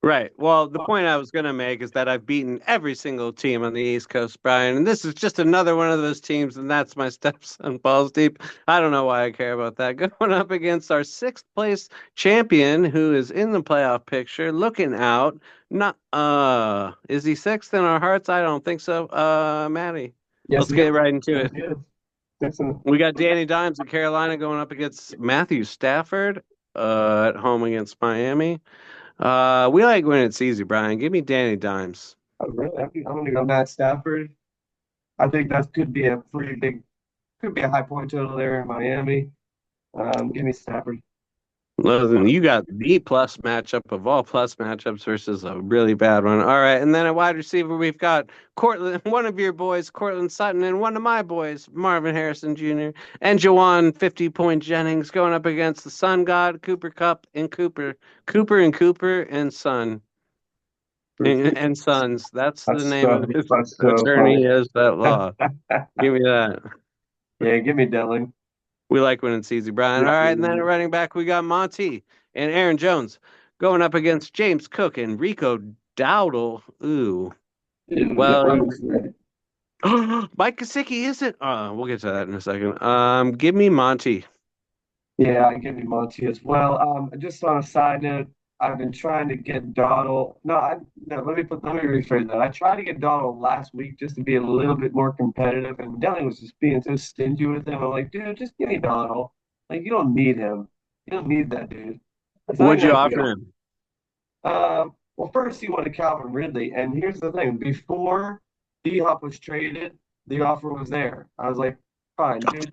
Right. Well, the point I was going to make is that I've beaten every single team on the East Coast, Brian, and this is just another one of those teams, and that's my stepson, Balls Deep. I don't know why I care about that. Going up against our sixth place champion, who is in the playoff picture, looking out. Not, is he sixth in our hearts? I don't think so. Maddie, Yes, let's he is. get right into Yes, it. he is. Dixon. We got Danny Dimes in Carolina going up against Matthew Stafford, at home against Miami. We like when it's easy, Brian. Give me Danny Dimes. Oh, really? I'm gonna go Matt Stafford. I think that could be a pretty big, could be a high point total there in Miami. Give me Stafford. Listen, you got the plus matchup of all plus matchups versus a really bad one. All right, and then at wide receiver, we've got Cortland, one of your boys, Cortland Sutton, and one of my boys, Marvin Harrison Jr. and Jawan 50-point Jennings going up against the Sun God, Cooper Cup, and Cooper and Son. And Sons. That's the name of his That's so attorney funny. is that law. Give me that. Yeah, give me Delling. We like when it's easy, Brian. All right, and then at running back, we got Monty and Aaron Jones going up against James Cook and Rico Dowdle. Ooh. Ew, get Well, running back. Mike Gesicki isn't. We'll get to that in a second. Give me Monty. Yeah, I give you Monty as well. Just on a side note, I've been trying to get Donald. No, no. Let me rephrase that. I tried to get Donald last week just to be a little bit more competitive, and Delling was just being so stingy with him. I'm like, dude, just give me Donald. Like, you don't need him. You don't need that dude. It's not What'd even you that offer good. him? Well, first he wanted Calvin Ridley, and here's the thing: before D Hop was traded, the offer was there. I was like, fine, dude,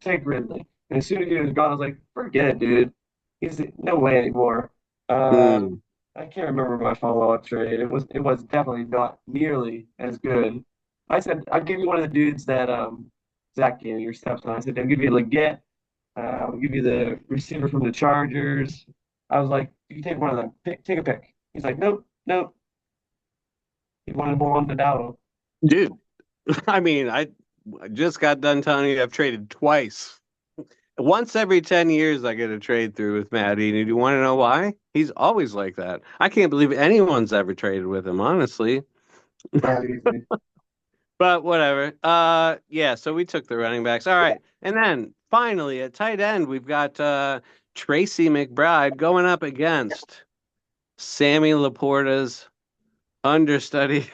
take Ridley. And as soon as he was gone, I was like, forget it, dude. He's no way anymore. Hmm. I can't remember my follow-up trade. It was definitely not nearly as good. I said I'll give you one of the dudes that Zach gave me your steps on. I said I'll give you Leggett. I'll give you the receiver from the Chargers. I was like, you can take one of them. Take a pick. He's like, nope, nope. He wanted more on the Dow. Dude, I mean, I just got done telling you I've traded twice. Once every 10 years, I get a trade through with Matty. And do you want to know why? He's always like that. I can't believe anyone's ever traded with him, honestly. Not easy. But whatever. Yeah, so we took the running backs. All right. And then finally at tight end, we've got Tracy McBride going up against Sammy Laporta's understudy,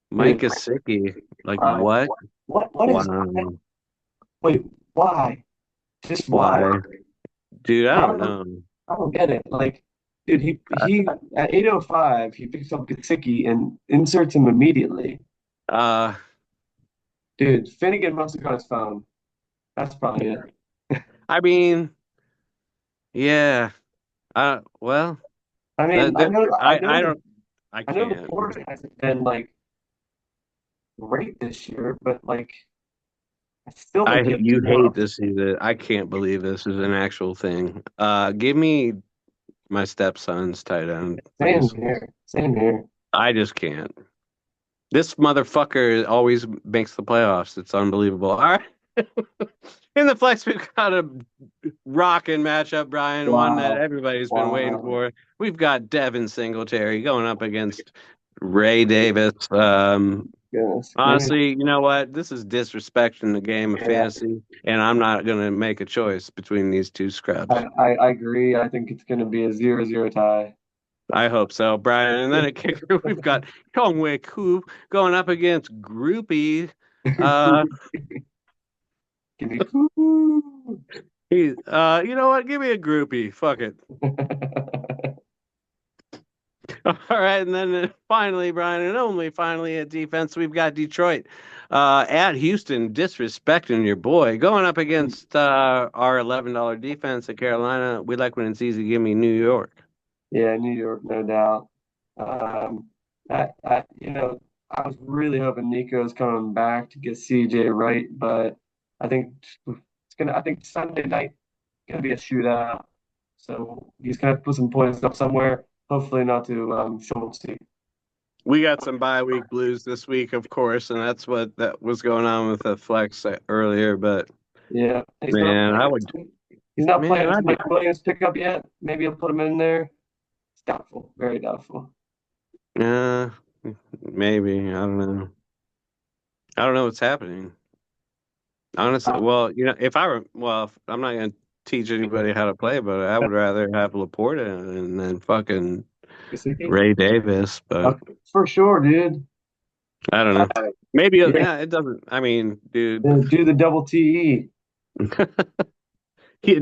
Mike Dude, Gesicki. Like uh, what? what is Wow. wait, why? Just why? Why? Dude, I I don't don't know. I don't get it. Like, dude, he at 8:05 he picks up Gasicki and inserts him immediately. Uh Dude, Finnegan must have got his phone. That's probably it. I mean, yeah. Well, I mean, that, that I don't I I know the can't. Porter hasn't been like great this year, but like I still think he has You to hate go. to see that. I can't believe this is an actual thing. Give me my stepson's tight end, Same please. here. Same here. I just can't. This motherfucker always makes the playoffs. It's unbelievable. All right. In the flex, we've got a rocking matchup, Brian, one that Wow. everybody's been waiting Wow. for. We've got Devin Singletary going up against Ray Davis. Goodness Honestly, gracious. you know what? This is disrespecting the game of Yeah, fantasy, and I'm not going to make a choice between these two scrubs. I agree. I think it's going to be a 0-0 tie. I hope so, Brian. And then at kicker, we've got Kongwei Ku going up against Groupie. Uh, Give me cool. you know what? Give me a Groupie. Fuck it. All right, and then finally, Brian, and only finally at defense, we've got Detroit at Houston, disrespecting your boy, going up against our $11 defense at Carolina. We like when it's easy. Give me New York. Yeah, New York, no doubt. Um, I was really hoping Nico's coming back to get CJ right, but I think I think Sunday night gonna be a shootout. So he's gonna put some points up somewhere. Hopefully not to Schultz. We got some bye week blues this week, of course, and that's what that was going on with the flex earlier. But Yeah, he's not man, playing. I would, He's not man, playing his I'd be, Mike Williams pickup yet. Maybe he'll put him in there. It's doubtful, very doubtful. uh, maybe I don't know. I don't know what's happening. Honestly, well, if I were, well, I'm not gonna teach anybody how to play, but I would rather have Laporta and then fucking Ray Davis. But For sure, dude. I don't know. Maybe Yeah, it doesn't. I mean, dude, do the double TE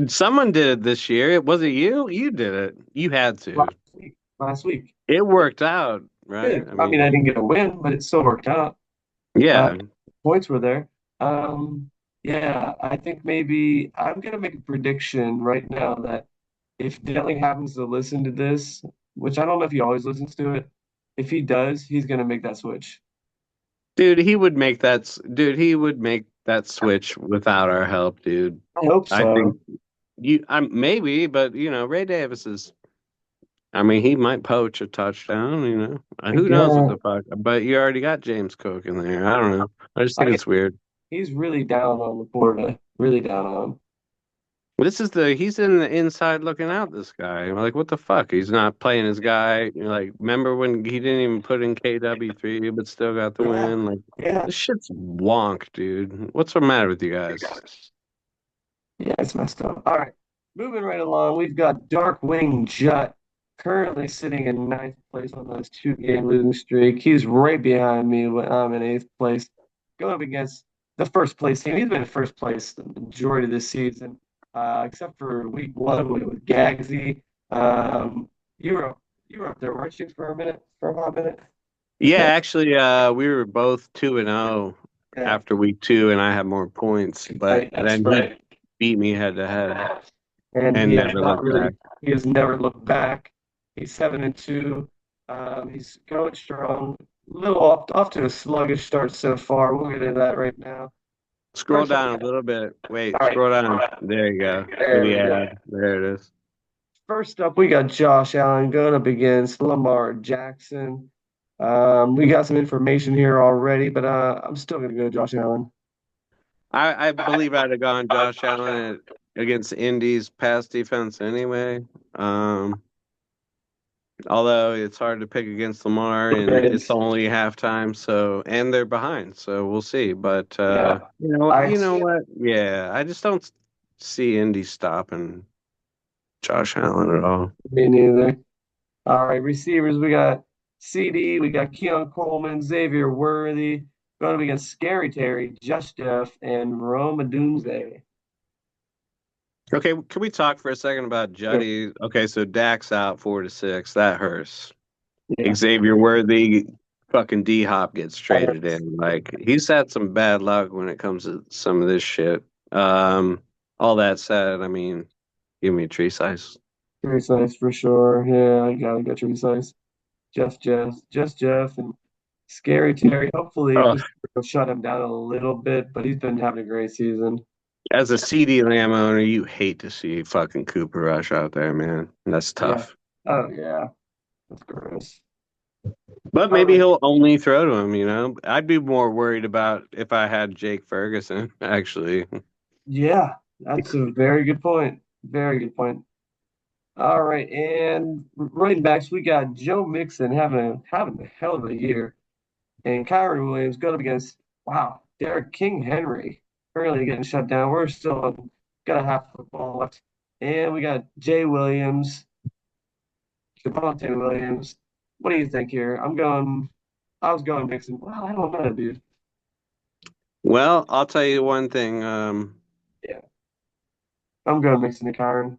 someone did it this year. It was it you? You did it. You had to. last week. Last week. It worked out, right? Good. I I mean, I mean, didn't get a win, but it still worked out. Uh, yeah, Points were there. Yeah, I think maybe I'm gonna make a prediction right now that if Dentley happens to listen to this, which I don't know if he always listens to it, if he does, he's gonna make that switch. dude, dude, he would make that switch without our help, dude. I hope I think so. maybe, but Ray Davis is. I mean, he might poach a touchdown, Who knows what Yeah, the fuck? But you already got James Cook in there. I don't know. I just think I it's weird. he's really down on Laporta, really down on him. He's in the inside looking out, this guy. Like, what the fuck? He's not playing his guy. Like, remember when he didn't even put in KW3, but still got the Yeah, win? Like, yeah, this shit's wonk, dude. What's the matter with you guys? yeah, it's messed up. All right, moving right along, we've got Darkwing Jut currently sitting in ninth place on this two-game losing streak. He's right behind me when I'm in eighth place, going up against the first place team. He's been in first place the majority of this season, except for week one with Gagsy. Um, you were you were up there, weren't you, for a hot minute? Yeah, actually, we were both 2-0 Yeah, after week two, and I had more points, but right, that's then he right. beat me head to head And and never looked back. he has never looked back. He's 7-2. He's going strong. A little off to a sluggish start so far. We'll get into that right now. Scroll First up, down a little bit. Wait, all right, scroll down. There you go. To there the we go. ad. There it is. First up, we got Josh Allen going up against Lamar Jackson. We got some information here already, but I'm still gonna go Josh Allen. I believe I'd have gone Josh Allen against Indy's pass defense anyway. Um, although it's hard to pick against Lamar, and it's It's, only halftime, so and they're behind, so we'll see. But yeah, I you know what? Yeah, I just don't see Indy stopping Josh Allen at all. me neither. All right, receivers, we got CD, we got Keon Coleman, Xavier Worthy, going up against Scary Terry, Just Jeff, and Rome Odunze. Okay, can we talk for a second about Sure. Juddy? Okay, so Dak's out 4-6. That hurts. Yeah. Xavier Worthy, fucking D Hop gets traded in. Like he's had some bad luck when it comes to some of this shit. All that said, I mean, give me a tree size. Tree size for sure. Yeah, I gotta go tree size. Just Jeff, and Scary Terry. Hopefully, Oh, Chris will shut him down a little bit, but he's been having a great season. as a CD Lamb owner, you hate to see fucking Cooper Rush out there, man. That's Yeah. tough. Oh, yeah. That's gross. But All maybe right. he'll only throw to him. I'd be more worried about if I had Jake Ferguson, actually. Yeah, that's a very good point. Very good point. All right, and running backs, we got Joe Mixon having a hell of a year, and Kyron Williams going up against Derek King Henry currently getting shut down. We're still got a half football left, and we got Jay Williams, Javante Williams. What do you think here? I was going Mixon. Well, I don't know, dude. Well, I'll tell you one thing. Yeah, I'm going Mixon to Kyron.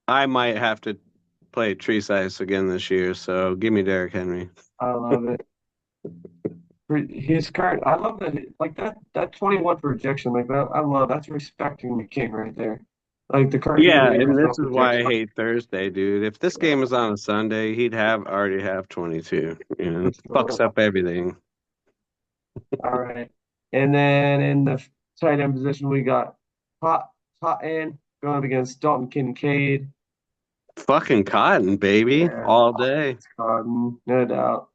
I might have to play Treesize again this year, so give me Derrick Henry. I love it. His current, I love that, like that 21 projection, like that. I love that's respecting the king right there. Like the current Yeah, the and Arizona this is why I projection. hate Thursday, dude. If this game was on a Sunday, he'd have already have 22. And fucks up everything. All right. And then in the tight end position, we got Hot End going up against Dalton Kincaid. Fucking cotton, baby, Yeah, all day. no doubt.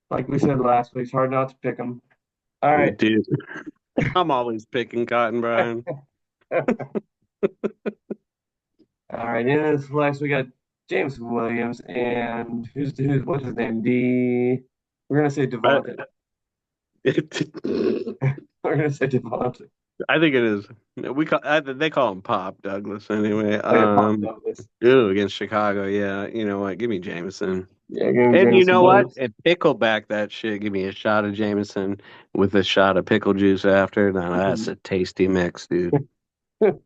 Like we said last week, it's hard not to pick them. All right. Dude, I'm always picking cotton, Brian. All right. In this flex, we got James Williams and what's his name? We're gonna say I, Devontae. it, We're gonna say Devontae. I think it is. They call him Pop Douglas anyway. Oh yeah, Pop Douglas. Ooh, against Chicago, yeah. You know what? Give me Jameson. Yeah, give me And you James know what? Williams. And pickleback that shit. Give me a shot of Jameson with a shot of pickle juice after. Now that's a tasty mix, dude. All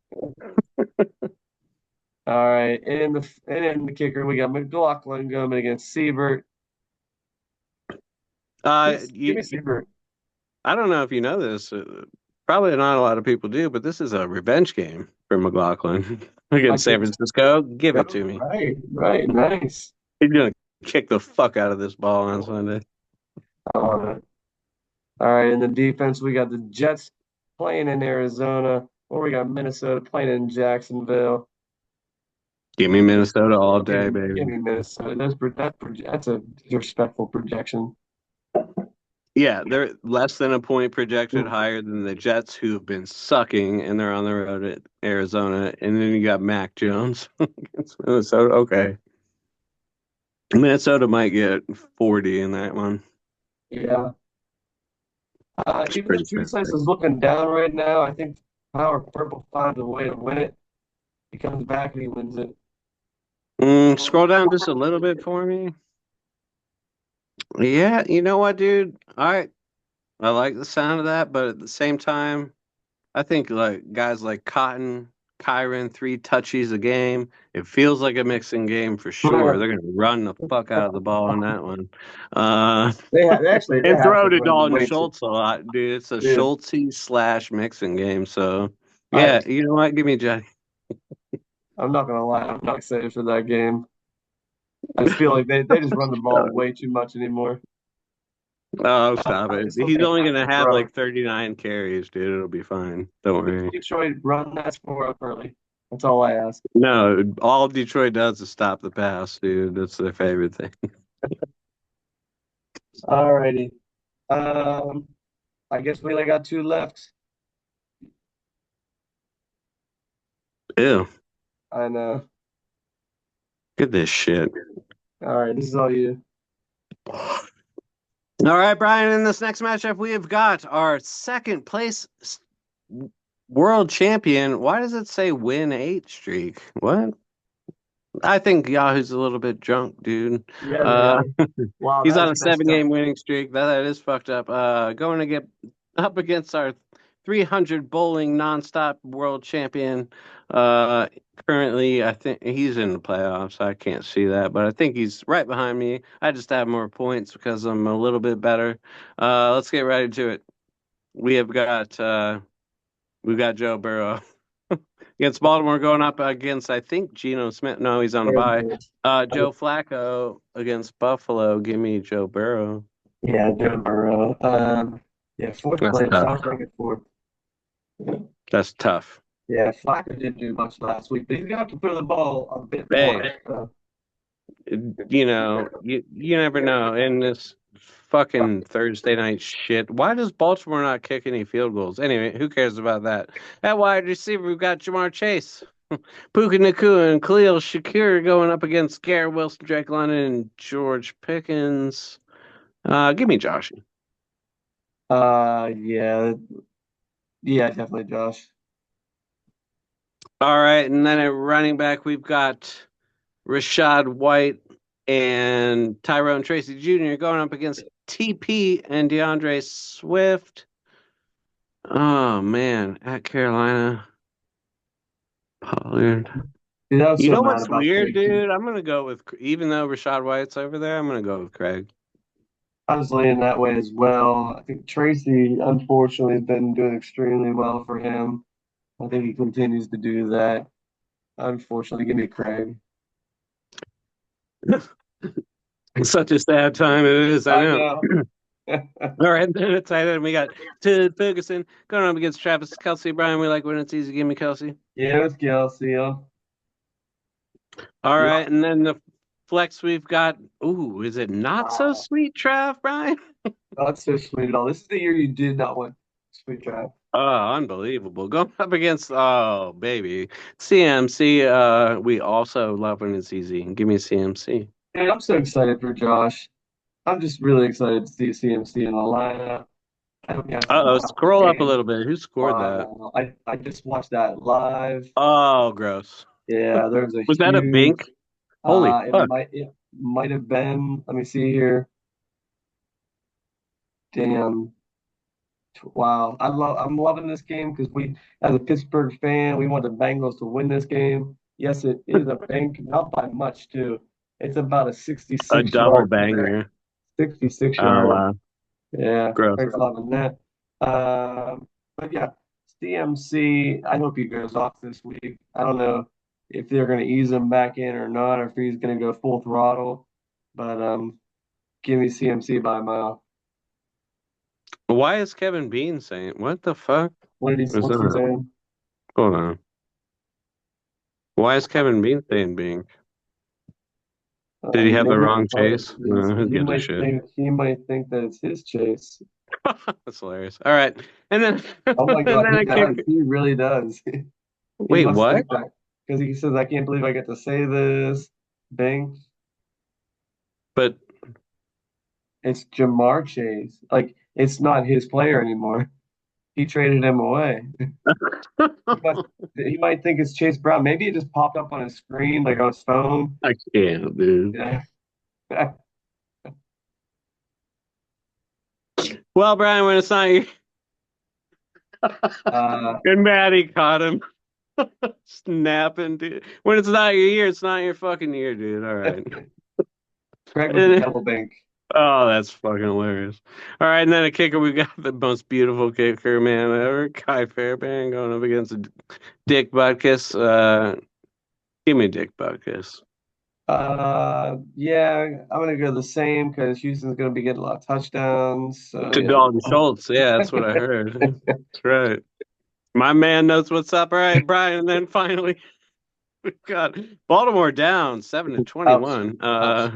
right, and in the kicker, we got McLaughlin going against Siebert. Give me Siebert. I don't know if you know this. Probably not a lot of people do, but this is a revenge game for McLaughlin against San Against Francisco. Give it oh, to me. right, nice. He's gonna kick the fuck out of this ball on Sunday. I love it. All right, in the defense, we got the Jets playing in Arizona, or we got Minnesota playing in Jacksonville. Give me Minnesota all day, Give baby. me Minnesota. That's a respectful projection. Yeah, they're less than a point projected higher than the Jets, who have been sucking, and they're on the road at Arizona. And then you got Mac Jones against Minnesota. Okay. Minnesota might get 40 in that one. Yeah. It's Even though pretty True fair. Slice is looking down right now, I think Power Purple finds a way to win it. He comes back and he wins it. Scroll down just a little bit for me. Yeah, you know what, dude? I like the sound of that, but at the same time, I think like guys like Cotton, Kyron, three touchies a game. It feels like a mixing game for sure. They're gonna run the fuck out of the ball on that one. Uh, They and have throw been to winning Dalton way too. Schultz a lot, dude. It's a Dude, Schultzy slash mixing game. So I yeah, you know what? Give me Jack. I'm not gonna lie, I'm not excited for that game. I just feel like they just run the ball way too much anymore. Oh, stop it. It's He's okay, only gonna have bro. like 39 carries, dude. It'll be fine. Don't worry. Detroit run that score up early. That's all I ask. No, all Detroit does is stop the pass, dude. That's their favorite thing. Alrighty. Um, I guess we only got two left. Ew. I know. Look at this shit. All right, this is all you. All right, Brian, in this next matchup, we have got our second place world champion. Why does it say win eight streak? What? I think Yahoo's a little bit drunk, dude. Yeah, they Uh, are. Wow, he's that on is a messed up. seven-game winning streak. That is fucked up. Going to get up against our 300 bowling nonstop world champion. Uh, Currently, I think he's in the playoffs. I can't see that, but I think he's right behind me. I just have more points because I'm a little bit better. Let's get right into it. We have got we've got Joe Burrow against Baltimore going up against I think Geno Smith. No, he's on a bye. Joe Flacco against Buffalo. Give me Joe Burrow. Yeah, Joe Burrow. Yeah, fourth That's place. tough. I was thinking fourth. That's tough. Yeah, Flacco didn't do much last week, but he's gonna have to throw the ball a bit more. Hey, you never know. In this fucking Thursday night shit, why does Baltimore not kick any field goals? Anyway, who cares about that? At wide receiver, we've got Jamar Chase, Puka Nakua, and Khalil Shakir going up against Garrett Wilson, Drake London, and George Pickens. Give me Josh. Yeah, yeah, definitely Josh. All right, and then at running back, we've got Rashad White and Tyrone Tracy Jr. going up against TP and DeAndre Swift. Oh man, at Carolina, Pollard. Dude, I was You so know mad what's about weird, Craig too. dude? I'm gonna go with even though Rashad White's over there, I'm gonna go with Craig. I was leaning that way as well. I think Tracy, unfortunately, has been doing extremely well for him. I think he continues to do that. Unfortunately, give me Craig. It's such a sad time it is, I I know. know. All right, then at tight end we got Ted Ferguson going up against Travis Kelsey. Brian, we like when it's easy. Give me Kelsey. Yeah, it's Kelsey. All You right, and then the flex we've got. Ooh, is it not so wow. sweet, Trav, Brian? Not so sweet at all. This is the year you did not want sweet drive. Oh, unbelievable. Going up against baby. CMC, we also love when it's easy. Give me CMC. And I'm so excited for Josh. I'm just really excited to see CMC in the lineup. I hope he has some Uh-oh, tough scroll up a games. little bit. Who scored that? I just watched that live. Oh, gross. Yeah, there's a Was that a huge. bink? Holy fuck. It might have been. Let me see here. Damn. Wow. I'm loving this game because as a Pittsburgh fan, we want the Bengals to win this game. Yes, it is a bank, not by much too. It's about a A 66 double yard, banger. 66 Oh, yard. wow. Yeah, Gross. Craig's loving that. But yeah, CMC, I hope he goes off this week. I don't know if they're going to ease him back in or not, or if he's going to go full throttle. But give me CMC by a mile. Why is Kevin Bean saying what the fuck is What's he that? saying? Hold on. Why is Kevin Bean saying Bing? Did he have the Maybe wrong chase? Who gives a shit? he might think that it's his chase. That's hilarious. All right. And then Oh my and God, then he I kick. does. He really does. He Wait, must what? think that because he says, "I can't believe I get to say this." Bing. But It's Jamar Chase. Like it's not his player anymore. He traded him away. He must, he might think it's Chase Brown. Maybe it just popped up on his screen, like on his phone. I can't, dude. Yeah. Well, Brian, when it's not you Uh, and Maddie caught him snapping, dude. When it's not your year, it's not your fucking year, dude. All right. Craig with the And double bank. oh, that's fucking hilarious. All right, and then a kicker, we got the most beautiful kicker, man, ever. Kai Fairbairn going up against Dick Butkus. Give me Dick Butkus. Yeah, I'm gonna go the same because Houston's gonna be getting a lot of touchdowns. So To yeah. Dalton Schultz. Yeah, that's what I heard. That's right. My man knows what's up. All right, Brian. And then finally, we've got Baltimore down 7 to Ouch. 21. Ouch.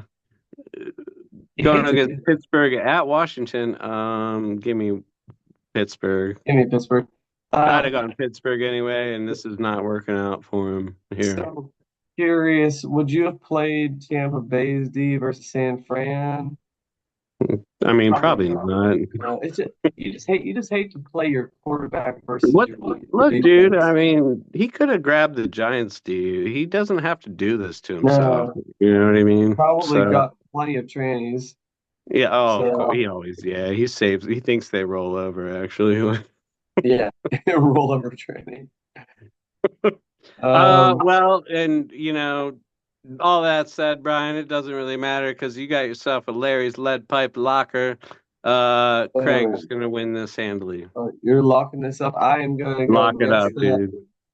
Going Give against Pittsburgh at Washington. Give me Pittsburgh. me Pittsburgh. I'd Uh, have gone Pittsburgh anyway, and this is not working out for him here. so curious, would you have played Tampa Bay's D versus San Fran? I mean, Probably probably not. not. It's just you just hate to play your quarterback versus What? your Look, dude. I defense. mean, he could have grabbed the Giants, dude. He doesn't have to do this to himself. No, You know what I mean? probably So got plenty of trannies. yeah. Oh, of course. So He always. Yeah. He saves. He thinks they roll over. Actually. yeah, rollover training. Um, Well, and all that said, Brian, it doesn't really matter because you got yourself a Larry's lead pipe locker. oh, Craig's gonna win this handily. you're locking this up. I am going to go Lock it up, against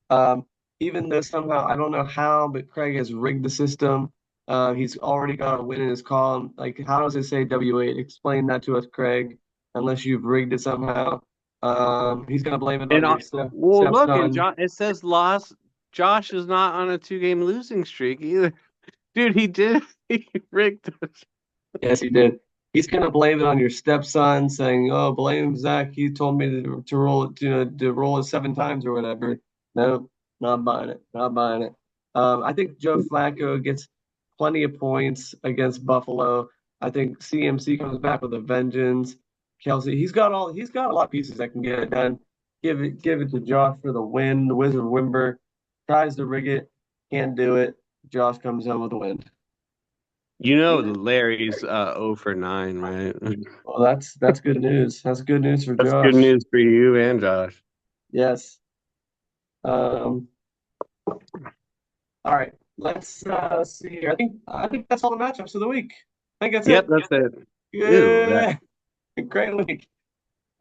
that. dude. Even though somehow I don't know how, but Craig has rigged the system. He's already got a win in his column. Like, how does it say W8? Explain that to us, Craig. Unless you've rigged it somehow. He's gonna blame it And on your well, look, and stepson. It says lost. Josh is not on a 2-game losing streak either. Dude, he did. He rigged it. Yes, he did. He's gonna blame it on your stepson, saying, "Oh, blame Zach. He told me to roll it, to roll it 7 times or whatever." No, not buying it. Not buying it. I think Joe Flacco gets plenty of points against Buffalo. I think CMC comes back with a vengeance. Kelsey, he's got a lot of pieces that can get it done. Give it to Josh for the win. The Wizard Wimber tries to rig it, can't do it. Josh comes home with a win. Larry's 0 for 9, right? Well, that's good news. That's good news for That's good Josh. news for you and Josh. Yes. Um, All right, let's see here. I think that's all the matchups of the week. I think that's Yep, it. that's it. Ew, that Yeah, great week.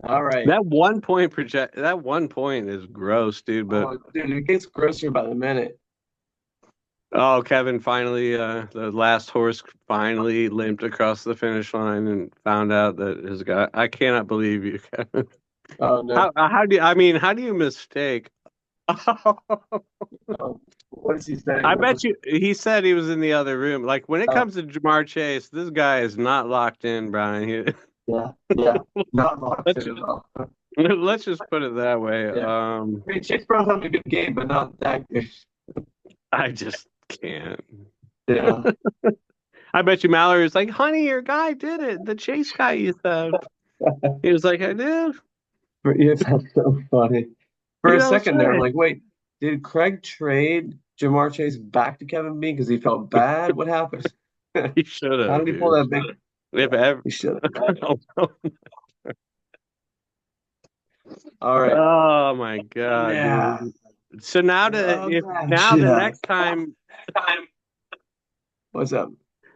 All right. that 1 point project that 1 point is gross, dude. But Oh, dude, it gets grosser by the minute. oh, Kevin finally, the last horse finally limped across the finish line and found out that his guy. I cannot believe you, Kevin. Oh no. How do you mistake? Oh, what does he say? I bet you he said he was in the other room. Like when it Oh, comes to Jamar Chase, this guy is not locked in, Brian. yeah, yeah. Not locked let's in at just, all. let's just put it that way. Yeah. I mean, Chase Brown's having a good game, but not that good. I just can't. Yeah. I bet you Mallory was like, "Honey, your guy did it. The Chase guy you said." He was like, "I did." Yeah, that's so funny. For You a don't second there, I'm say. like, wait, did Craig trade Jamar Chase back to Kevin Bean because he felt bad? What happened? He should How have, did he pull dude. that big? If Yeah, ever. he should have. All right. Oh my God, Yeah. dude. So now to The if now the matchup. What's up?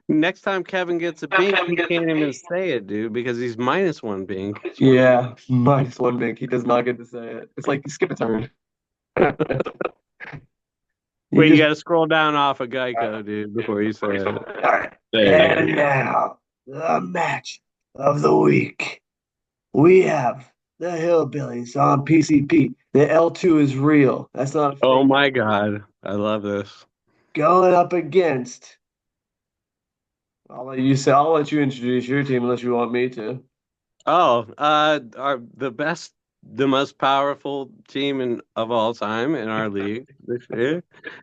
next time Kevin gets a bink, he can't even say it, dude, because he's minus one bink. Yeah, minus one big. He does not get to say it. It's like you skip a turn. You Wait, you just got to scroll down off of Geico, dude, before you say it. all right. There you And go. now the match of the week. We have the Hillbillies on PCP. The L2 is real. That's not a Oh fake my out. God, I love this. Going up against. I'll let you introduce your team unless you want me to. Oh, our the most powerful team of all time in our league this year,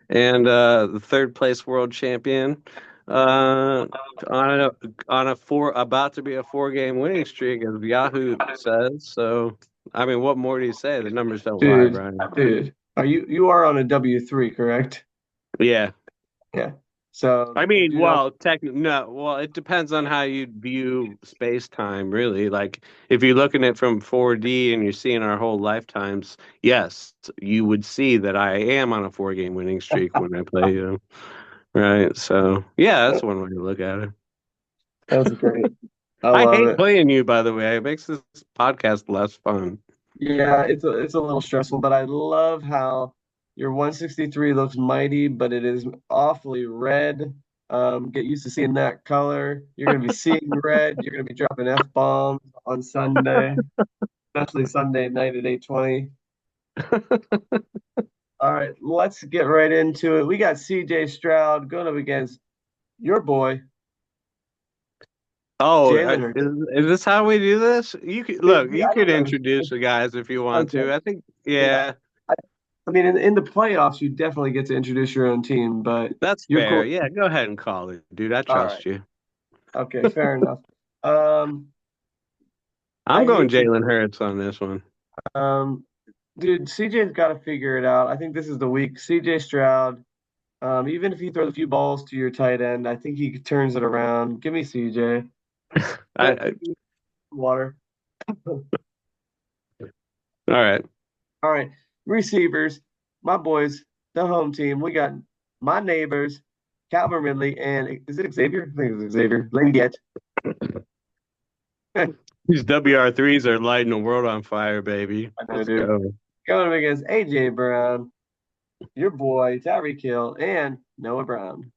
and the third place world champion, uh, on a four about to be a 4 game winning streak, as Yahoo says. So, I mean, what more do you say? The numbers don't lie, Brian. Dude, are you are on a W3, correct? Yeah. Yeah. So, I mean, dude, I'm no, well, it depends on how you view space time, really. Like, if you're looking at it from 4D and you're seeing our whole lifetimes, yes, you would see that I am on a 4 game winning streak when I play you, right? So, yeah, that's one way to look at it. that's great. I I love hate it. playing you, by the way. It makes this podcast less fun. Yeah, it's a little stressful, but I love how your 163 looks mighty, but it is awfully red. Get used to seeing that color. You're gonna be seeing red. You're gonna be dropping F-bombs on Sunday, especially Sunday night at 8:20. All right, let's get right into it. We got CJ Stroud going up against your boy, Oh, Jalen Hurts. is this how we do this? You could Dude, look, you I could don't know. introduce the guys if you want Okay, to. I think, yeah. yeah. I mean, in the playoffs, you definitely get to introduce your own team, but That's you're fair. cool. Yeah, go ahead and call it, dude. I All right. trust you. Okay, fair enough. Um, I'm I going hate to, Jalen Hurts on this one. um, dude, CJ's got to figure it out. I think this is the week. CJ Stroud, even if he throws a few balls to your tight end, I think he turns it around. Give me CJ. I, Don't I give me water. all right. All right, receivers, my boys, the home team. We got my neighbors, Calvin Ridley, and is it Xavier? I think it's Xavier. Lenget. I These WR3s are lighting the world on fire, baby. know, Let's dude. go. Going up against AJ Brown, your boy, Tyreek Hill, and Noah Brown.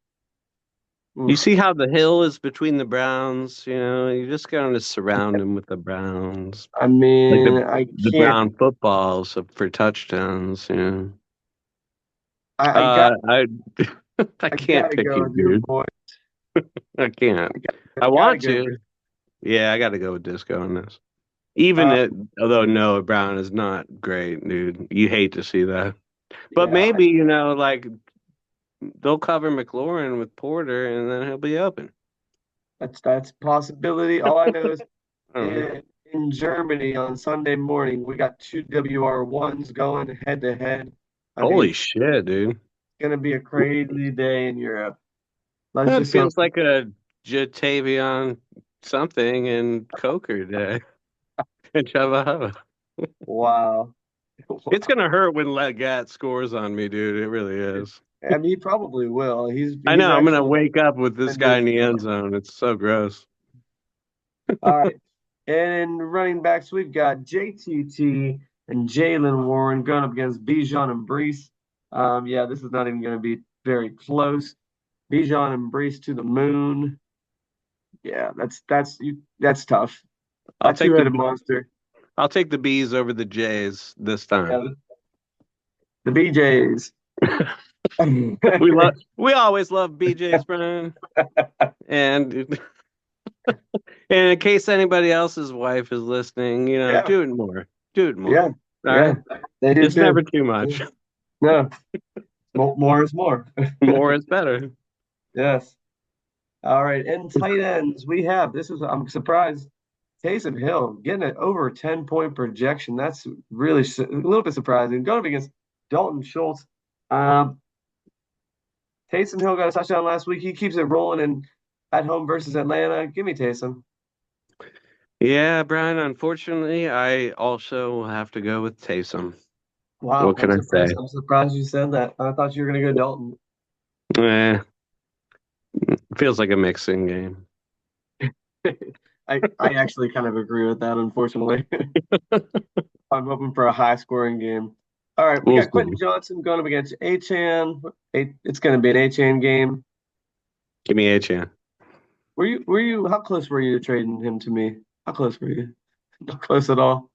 You Oof. see how the hill is between the Browns? You know, you just going to surround them with the Browns, I like mean, I the can't. Brown footballs for touchdowns. You know, I got. I I I can't gotta pick go you, with your dude. boy. I can't. I I gotta want go. to. Yeah, I got to go with Disco on this. Even Uh, it, although Noah Brown is not great, dude. You hate to see that. But yeah, maybe, like they'll cover McLaurin with Porter and then he'll be open. that's a possibility. All I know is I don't know. in Germany on Sunday morning, we got two WR1s going head to head. I think Holy it's shit, dude. gonna be a crazy day in Europe. Let's That just hope. feels like a Jatavion something and Coker day. Java. Wow. It's gonna hurt when Legat scores on me, dude. It really is. I mean, he probably will. I He's know. I'm gonna actually wake up with this been guy doing in the it. end zone. It's so gross. All right. And in running backs, we've got JTT and Jalen Warren going up against Bijan and Brees. Yeah, this is not even going to be very close. Bijan and Brees to the moon. Yeah, that's tough. I'll That take the two-headed monster. I'll take the B's over the J's this Yeah, time. the BJs. We always love BJ's, Brian. And and in case anybody else's wife is listening, Yeah, do it more. Do it more. yeah, All yeah. right. They do It's too. never too much. No, more is more. More is better. Yes. All right. And tight ends, we have I'm surprised. Taysom Hill getting an over 10-point projection. That's really a little bit surprising. Going up against Dalton Schultz. Um, Taysom Hill got a touchdown last week. He keeps it rolling and at home versus Atlanta. Give me Taysom. Yeah, Brian, unfortunately, I also have to go with Taysom. Wow, What can I say? I'm surprised you said that. I thought you were gonna go Dalton. Eh, feels like a mixing game. I actually kind of agree with that, unfortunately. I'm hoping for a high scoring game. All right, we We'll got Quentin see. Johnson going up against Achan. It's going to be an Achan game. Give me a chance. How close were you to trading him to me? How close were you? Not close at all.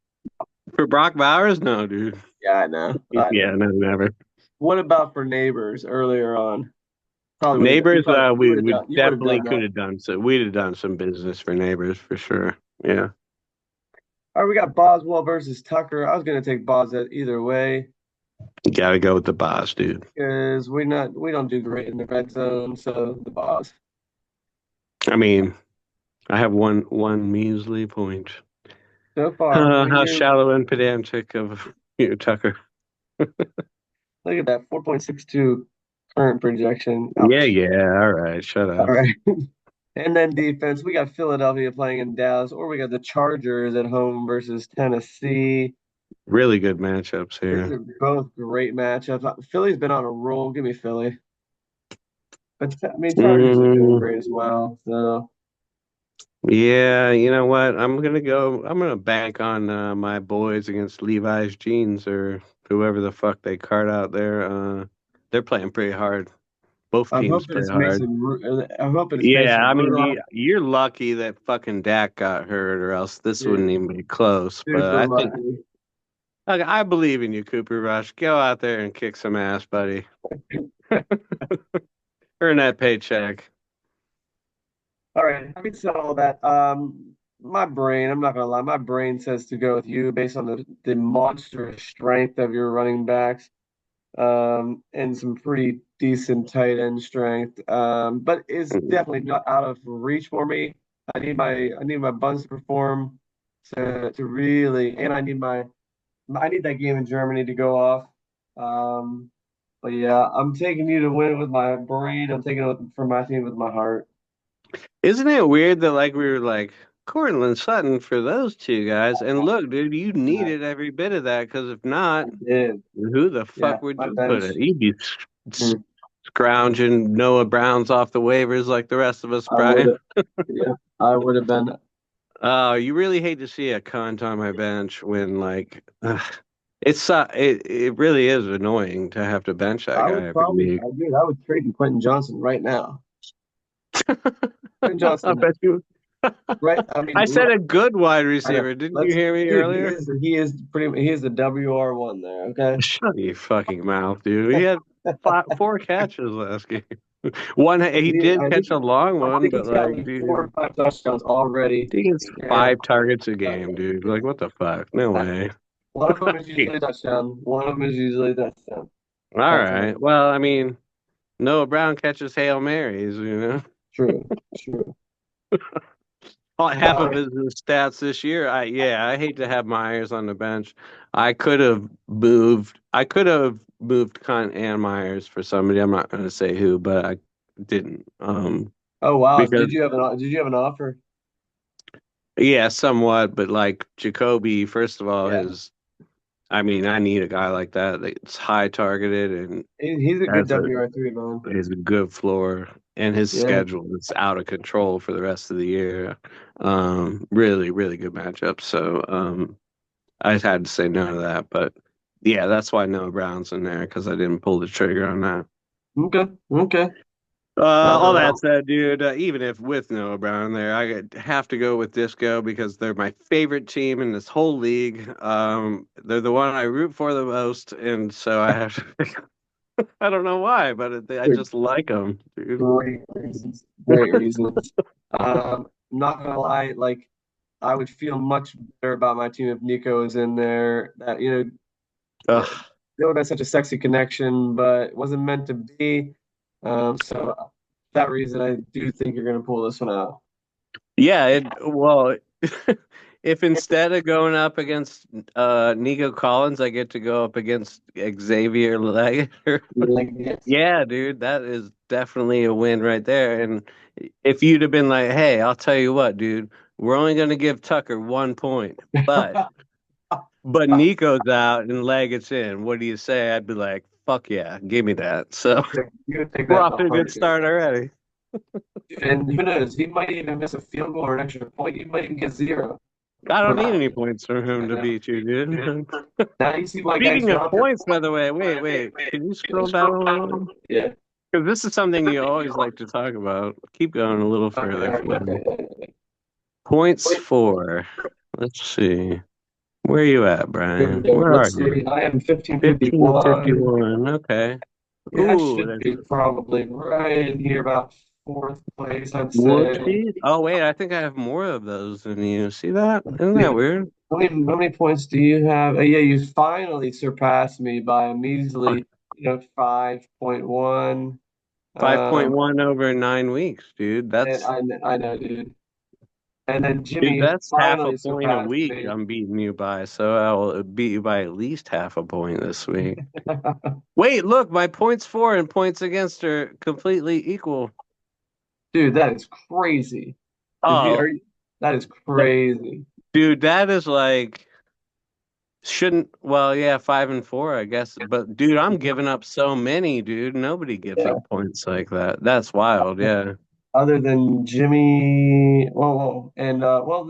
For Brock Bowers? No, dude. Yeah, I know. I Yeah, know. no, never. What about for neighbors earlier on? Probably would have done. Neighbors, You would have we done. You would have definitely done could that. have done so. We'd have done some business for neighbors for sure. Yeah. All right, we got Boswell versus Tucker. I was going to take Bos either way You gotta go with the boss, dude. because we don't do great in the red zone. So the Bos. I mean, I have one measly point. So far, How shallow and pedantic of you, Tucker. look at that 4.62 current projection. Yeah, Ouch. yeah. All right, shut All up. right. And then defense, we got Philadelphia playing in Dallas, or we got the Chargers at home versus Tennessee. Really good matchups These here. are both great matchups. Philly's been on a roll. Give me Philly. But I mean, Chargers are doing Mm, great as well. So yeah, you know what? I'm gonna bank on my boys against Levi's jeans or whoever the fuck they cart out there. They're playing pretty hard. Both I'm teams hoping play it's hard. I'm hoping it's Yeah, Mason I mean, Rudolph. you're lucky that fucking Dak got hurt, or else this wouldn't Dude, even be close. But super I think lucky. I believe in you, Cooper Rush. Go out there and kick some ass, buddy. Earn that paycheck. All right, having said all that, my brain, I'm not gonna lie, my brain says to go with you based on the monstrous strength of your running backs. And some pretty decent tight end strength. But it's definitely not out of reach for me. I need my buns to perform to really, and I need that game in Germany to go off. Um, but yeah, I'm taking you to win with my brain. I'm taking it for my team with my heart. Isn't it weird that like we were like Cortland Sutton for those two guys? And look, dude, you Yeah, needed every bit of that because if not, I did. who the Yeah, fuck would my you put it? bench. You'd be mm, scrounging Noah Brown's off the waivers like the rest of us, I would Brian. have. Yeah, I would have been. Oh, you really hate to see a cunt on my bench when like it really is annoying to have to bench that guy every week. I would trade in Quentin Johnson right now. Quentin I Johnson, bet you. right? I I mean, said look, a good wide I know. receiver. Didn't you hear me Dude, earlier? he is the WR1 there, okay? Shut your fucking mouth, dude. He had four catches last game. One, he did catch a long I one, think but he's got like, like four dude, or five touchdowns already. he gets Yeah. 5 targets a Okay. game, dude. Like, what the fuck? No way. One of them is Yeah. usually a touchdown. One of them is usually a touchdown. All That's all. right. Well, I mean, Noah Brown catches Hail Marys. True. True. Half All of right. his stats this year. I hate to have Myers on the bench. I could have moved Cunt and Myers for somebody. I'm not going to say who, but I didn't. Oh wow. Because Did you have an offer? yeah, somewhat, but like Jacoby, first of all, Yeah. I mean, I need a guy like that that's high targeted and He's a good has WR3, man. a good floor, and his Yeah. schedule is out of control for the rest of the year. Really, really good matchup. So I had to say no to that, but yeah, that's why Noah Brown's in there because I didn't pull the trigger on that. Okay. Okay. All that Um, said, dude, even if with Noah Brown there, have to go with Disco because they're my favorite team in this whole league. They're the one I root for the most, and so I have to. I don't know why, but I just like them, dude. great reasons. Great reasons. I'm not gonna lie, like I would feel much better about my team if Nico was in there. That Ugh. it would have been such a sexy connection, but it wasn't meant to be. So for that reason, I do think you're gonna pull this one out. Yeah, well, if instead of going up against Nico Collins, I get to go up against Xavier Leggett. Like this. Yeah, dude, that is definitely a win right there. And if you'd have been like, "Hey, I'll tell you what, dude, we're only going to give Tucker 1 point, but Nico's out and Leggett's in. What do you say?" I'd be like, "Fuck yeah, give me that." So You would take we're that in off a to a good heartbeat. start already. And who knows? He might even miss a field goal or an extra point. He might even get zero. I don't From need any points from I him to know. beat you, dude. Now you see why guys Speaking of drop their points, by the way, wait, can you scroll down a yeah. little? Yeah. Because this is something you always like to talk about. Keep going a little Okay, further all for right, me. okay. Points for. Let's see. Where are you at, Brian? Where are Let's you? see. I am 1551. 1551. Okay. Yeah, I Ooh, should that's be probably right in here about fourth place, I'd say. whoopsie. Oh, wait, I think I have more of those than you. See that? Isn't that Dude, weird? how many points do you have? Yeah, you finally surpassed me by a measly, 5.1. 5.1 over 9weeks, dude. And I know, dude. And then Dude, Jimmy that's half a finally point a surpassed week me. I'm beating you by, so I'll beat you by at least half a point this week. Wait, look, my points for and points against are completely equal. Dude, that is crazy. Did you, Oh, that is that, crazy. dude, that is like shouldn't well, yeah, 5 and 4, I guess. But dude, I'm giving up so many, dude. Nobody gives Yeah. up points like that. That's wild, yeah. Other than Jimmy, well,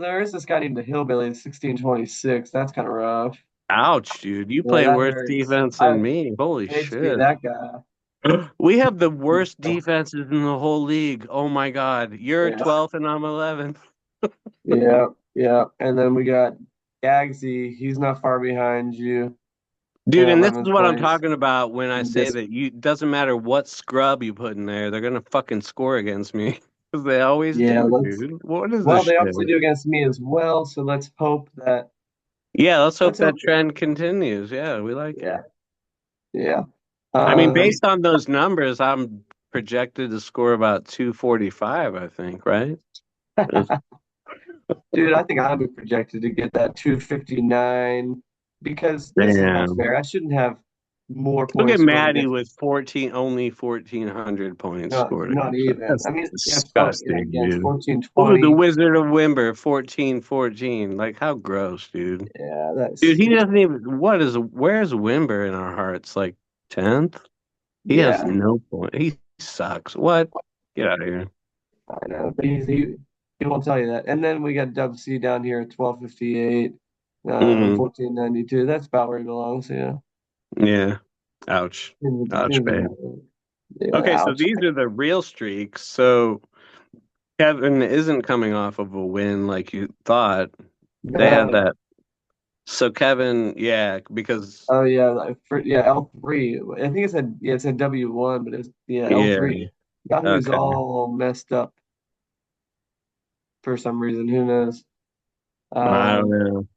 there is this guy named the Hillbilly, 1626. That's kind of rough. Ouch, dude. You Yeah, play that worse hurts. defense I than me. Holy hate to be shit. that guy. We have the worst defenses in the whole league. Oh my God. You're Yeah, 12th and I'm 11th. yeah, yeah. And then we got Gagsy. He's not far behind you in Dude, and this is 11th what I'm place. talking about when I And say this, that you doesn't matter what scrub you put in there, they're gonna fucking score against me. Because they always yeah, do, let's. dude. What is this Well, they shit? obviously do against me as well. So Yeah, let's hope let's that hope that. trend continues. Yeah, we like it. Yeah, yeah. I mean, Um, based on those numbers, I'm projected to score about 245, I think, right? It's- Dude, I think I'm projected to get that 259 because this is not Damn. fair. I shouldn't have more Look at points scored Maddie against with 14, only 1,400 points scored not against us. even. That's I mean, yeah, fuck, disgusting, against dude. 1420. Oh, the Wizard of Wimber, 14-14. Like, how gross, dude. Yeah, that's Dude, he stupid. doesn't even. Where's Wimber in our hearts? Like 10th? He has Yeah, no point. He sucks. What? Get out of here. I know. But he won't tell you that. And then we got Dub C down here at 1258, Hmm. 1492. That's about where he belongs. Yeah. Yeah. Ouch. Ouch, babe. Yeah, Okay, so ouch. these are the real streaks. So Kevin isn't coming off of a win like you thought. They had No. that. So Kevin, yeah, because Oh yeah, yeah, L3. I think it said W1, but it's yeah, yeah, L3. Yahoo's okay. all messed up for some reason. Who knows? I don't Um, know.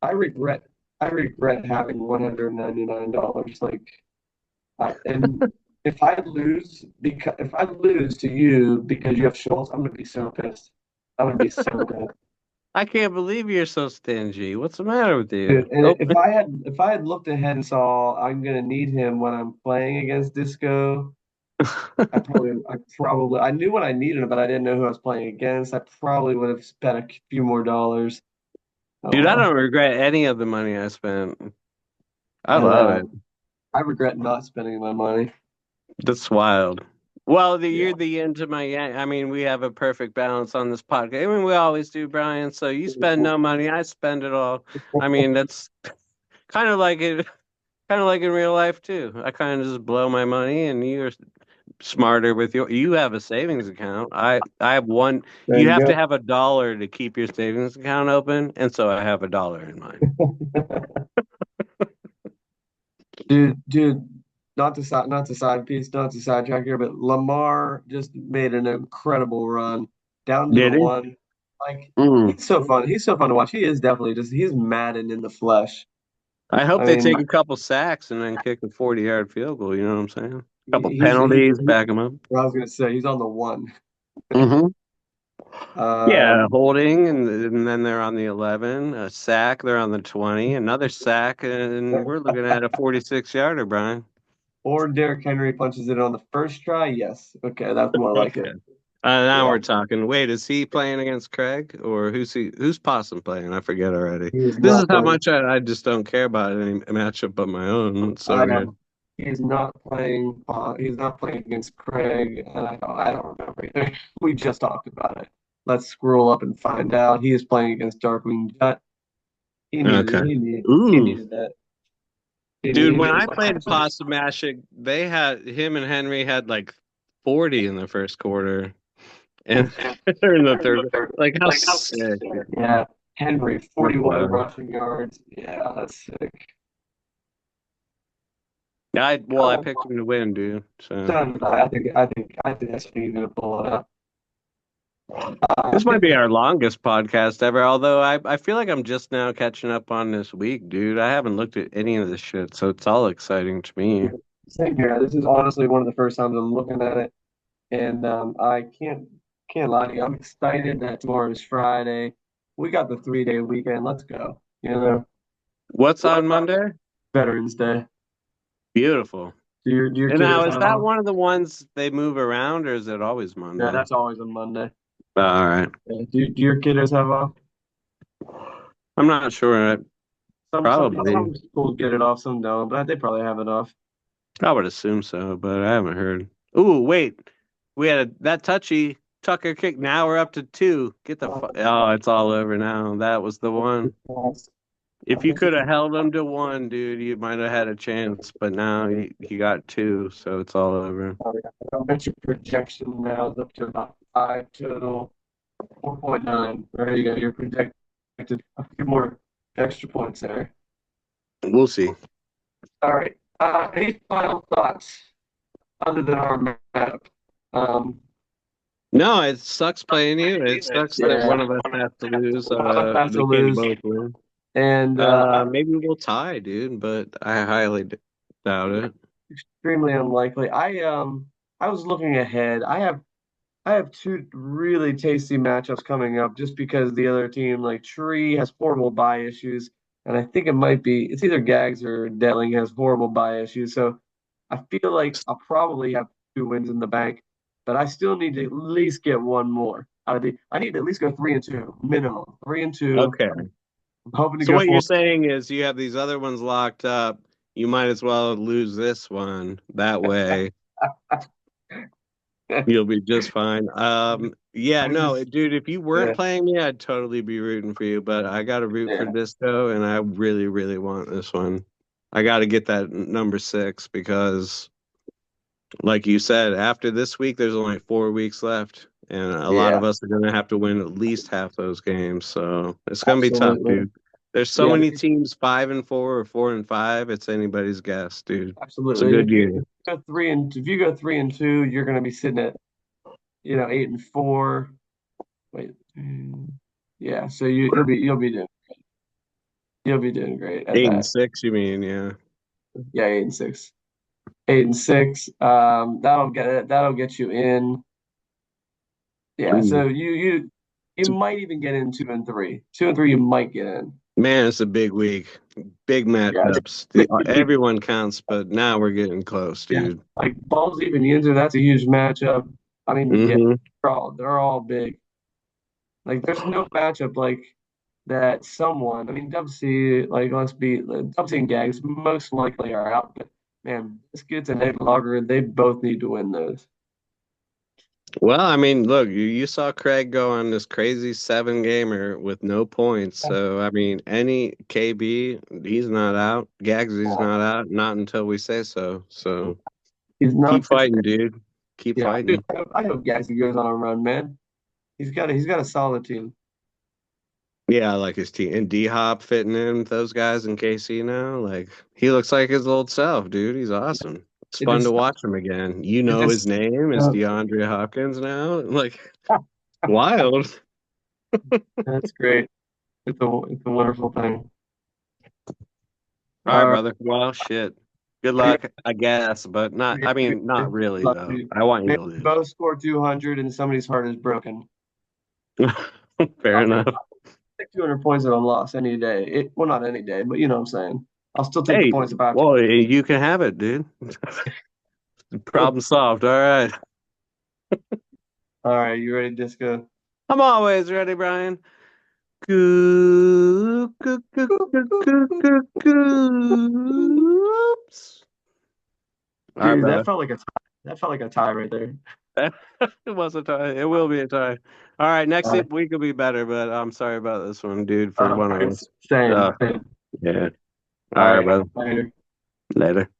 I regret I regret having $199. And if I lose to you because you have Schultz, I'm gonna be so pissed. I'm gonna be so pissed. I can't believe you're so stingy. What's the matter with you? Dude, and Oh, if I had looked ahead and saw I'm gonna need him when I'm playing against Disco, I knew what I needed him, but I didn't know who I was playing against. I probably would have spent a few more dollars. Oh dude, I well. don't regret any of the money I spent. I And love it. I regret not spending my money. That's wild. Well, Yeah. you're the end to my I mean, we have a perfect balance on this podcast. I mean, we always do, Brian. So you spend no money, I spend it all. I mean, that's kind of like it, kind of like in real life too. I kind of just blow my money, and you're smarter with your. You have a savings account. I have one. There You you have to go. have $1 to keep your savings account open, and so I have $1 in mine. Dude, not to side piece, not to sidetrack here, but Lamar just made an incredible run down to the Did he? one. Like Mm. he's so fun. He's so fun to watch. He is definitely just he's Madden in the flesh. I hope I they mean, take a couple sacks and then kick a 40-yard field goal. You know what I'm saying? A couple he, penalties, back them up. I was gonna say he's on the one. Hmm. Yeah, Um, holding, and then they're on the 11. A sack, they're on the 20. Another sack, and we're looking at a 46-yarder, Brian. or Derrick Henry punches it on the first try. Yes, okay, that's more like Okay. it. Now Yeah, we're talking. Wait, is he playing against Craig, or who's Possum playing? I forget already. he is This is not how playing. much I just don't care about any matchup but my own. It's so I good. know. He's not playing. He's not playing against Craig, and I don't remember either. We just talked about it. Let's scroll up and find out. He is playing against Darkwing Dutt. Okay. He Ooh. needed that. He Dude, needed when it. I played Possum Mashik, they had him and Henry had like 40 in the first quarter. And they're in the third. Like, how sick. Yeah, Henry, That's 41 wild. rushing yards. Yeah, that's sick. I picked him to win, dude. So I think that's he's gonna pull it up. this I might be our longest podcast ever. Although I feel like I'm just now catching up on this week, dude. I haven't looked at any of this shit, so it's all exciting to me. Same here. This is honestly one of the first times I'm looking at it. And I can't lie to you. I'm excited that tomorrow is Friday. We got the 3 day weekend. Let's go. You know, What's on Monday? Veterans Day. Beautiful. Do your And now, kiddos is have that off? one of the ones they move around, or is it always Yeah, Monday? that's always on Monday. All right. Yeah. Do your kiddos have off? I'm not sure. Probably. Some schools get it off, some don't, but they probably have it off. I would assume so, but I haven't heard. Ooh, wait. We had that touchy Tucker kick. Now we're up to two. Get the oh, it's all over now. That was the one. If you could have held him to one, dude, you might have had a chance. But now he got two, so it's all over. I'll bet your projection now is up to about five total, 4.9. There you go. You're projected a few more extra points there. We'll see. All right. Any final thoughts other than our matchup? Um, No, it sucks playing you. It sucks that yeah, one of us has to lose. one has to We can't lose, both win. and Maybe we'll tie, dude, but I highly doubt it. extremely unlikely. I was looking ahead. I have two really tasty matchups coming up just because the other team, like Tree, has horrible buy issues, and I think it's either Gags or Detling has horrible buy issues. So I feel like I'll probably have two wins in the bank, but I still need to at least get one more out of I need to at least go 3-2 minimum, 3-2. Okay. I'm hoping to So go what you're four. saying is you have these other ones locked up. You might as well lose this one. That way you'll be just fine. Yeah, We no, just dude, if you weren't yeah playing me, I'd totally be rooting for you, but I got to root for yeah Disco and I really, really want this one. I got to get that number 6 because like you said, after this week, there's only 4 weeks left, and a lot yeah of us are going to have to win at least half those games. So it's going to be tough, absolutely dude. There's so yeah many teams 5-4 or 4-5. It's anybody's guess, dude. It's a absolutely. good year. If you go 3-2, you're going to be sitting at 8-4. Wait, yeah. So you'll be doing great at Eight and that. six, you mean? Yeah. Yeah, 8-6, 8-6. That'll get you in. Yeah. Ooh. So you It's a- might even get in 2-3. 2-3, you might get in. Man, it's a big week. Big Yeah. matchups. Everyone counts, but now we're getting close, Yeah. dude. Like balls even Yinzer, that's a huge matchup. I mean, yeah, Hmm. they're all big. Like there's no matchup like. that someone, I mean, WC, like, let's be, WC and Gags most likely are out, but man, Biscuits and Nate Logger, they both need to win those. Well, I mean, look, you saw Craig go on this crazy 7 gamer with no points. So, I mean, any KB, he's not out. Gagsy's not out, not until we say so. So He's keep not for fighting, sure. dude. Keep Yeah, dude, fighting. I hope Gagsby goes on a run, man. He's got a solid team. Yeah, I like his team. And D Hop fitting in with those guys in KC now. Like, he looks like his old self, dude. He's awesome. It's It fun to just watch him again. You it know his just name is uh, DeAndre Hopkins now. Like, wild. that's great. It's a wonderful thing. All right, All right. brother. Well, shit. Good Maybe, luck, I guess, but not, I maybe, mean, not really, though. maybe I want you we to lose. both score 200 and somebody's heart is broken. Fair I'll take enough. 200 points of a loss any day. Well, not any day, but you know what I'm saying. I'll still take the Hey, points if I have to. well, you can have it, dude. Problem solved. All right. All right, you ready, Disco? I'm always ready, Brian. Goo, goo, goo, goo, goo, goo, goops. All right, Dude, brother. that felt like a tie right there. It was a tie. It will be a tie. All right, next All right. week will be better, but I'm sorry about this one, dude, for one of us. Same, Uh, same. yeah. All All right, right, brother. later. Later.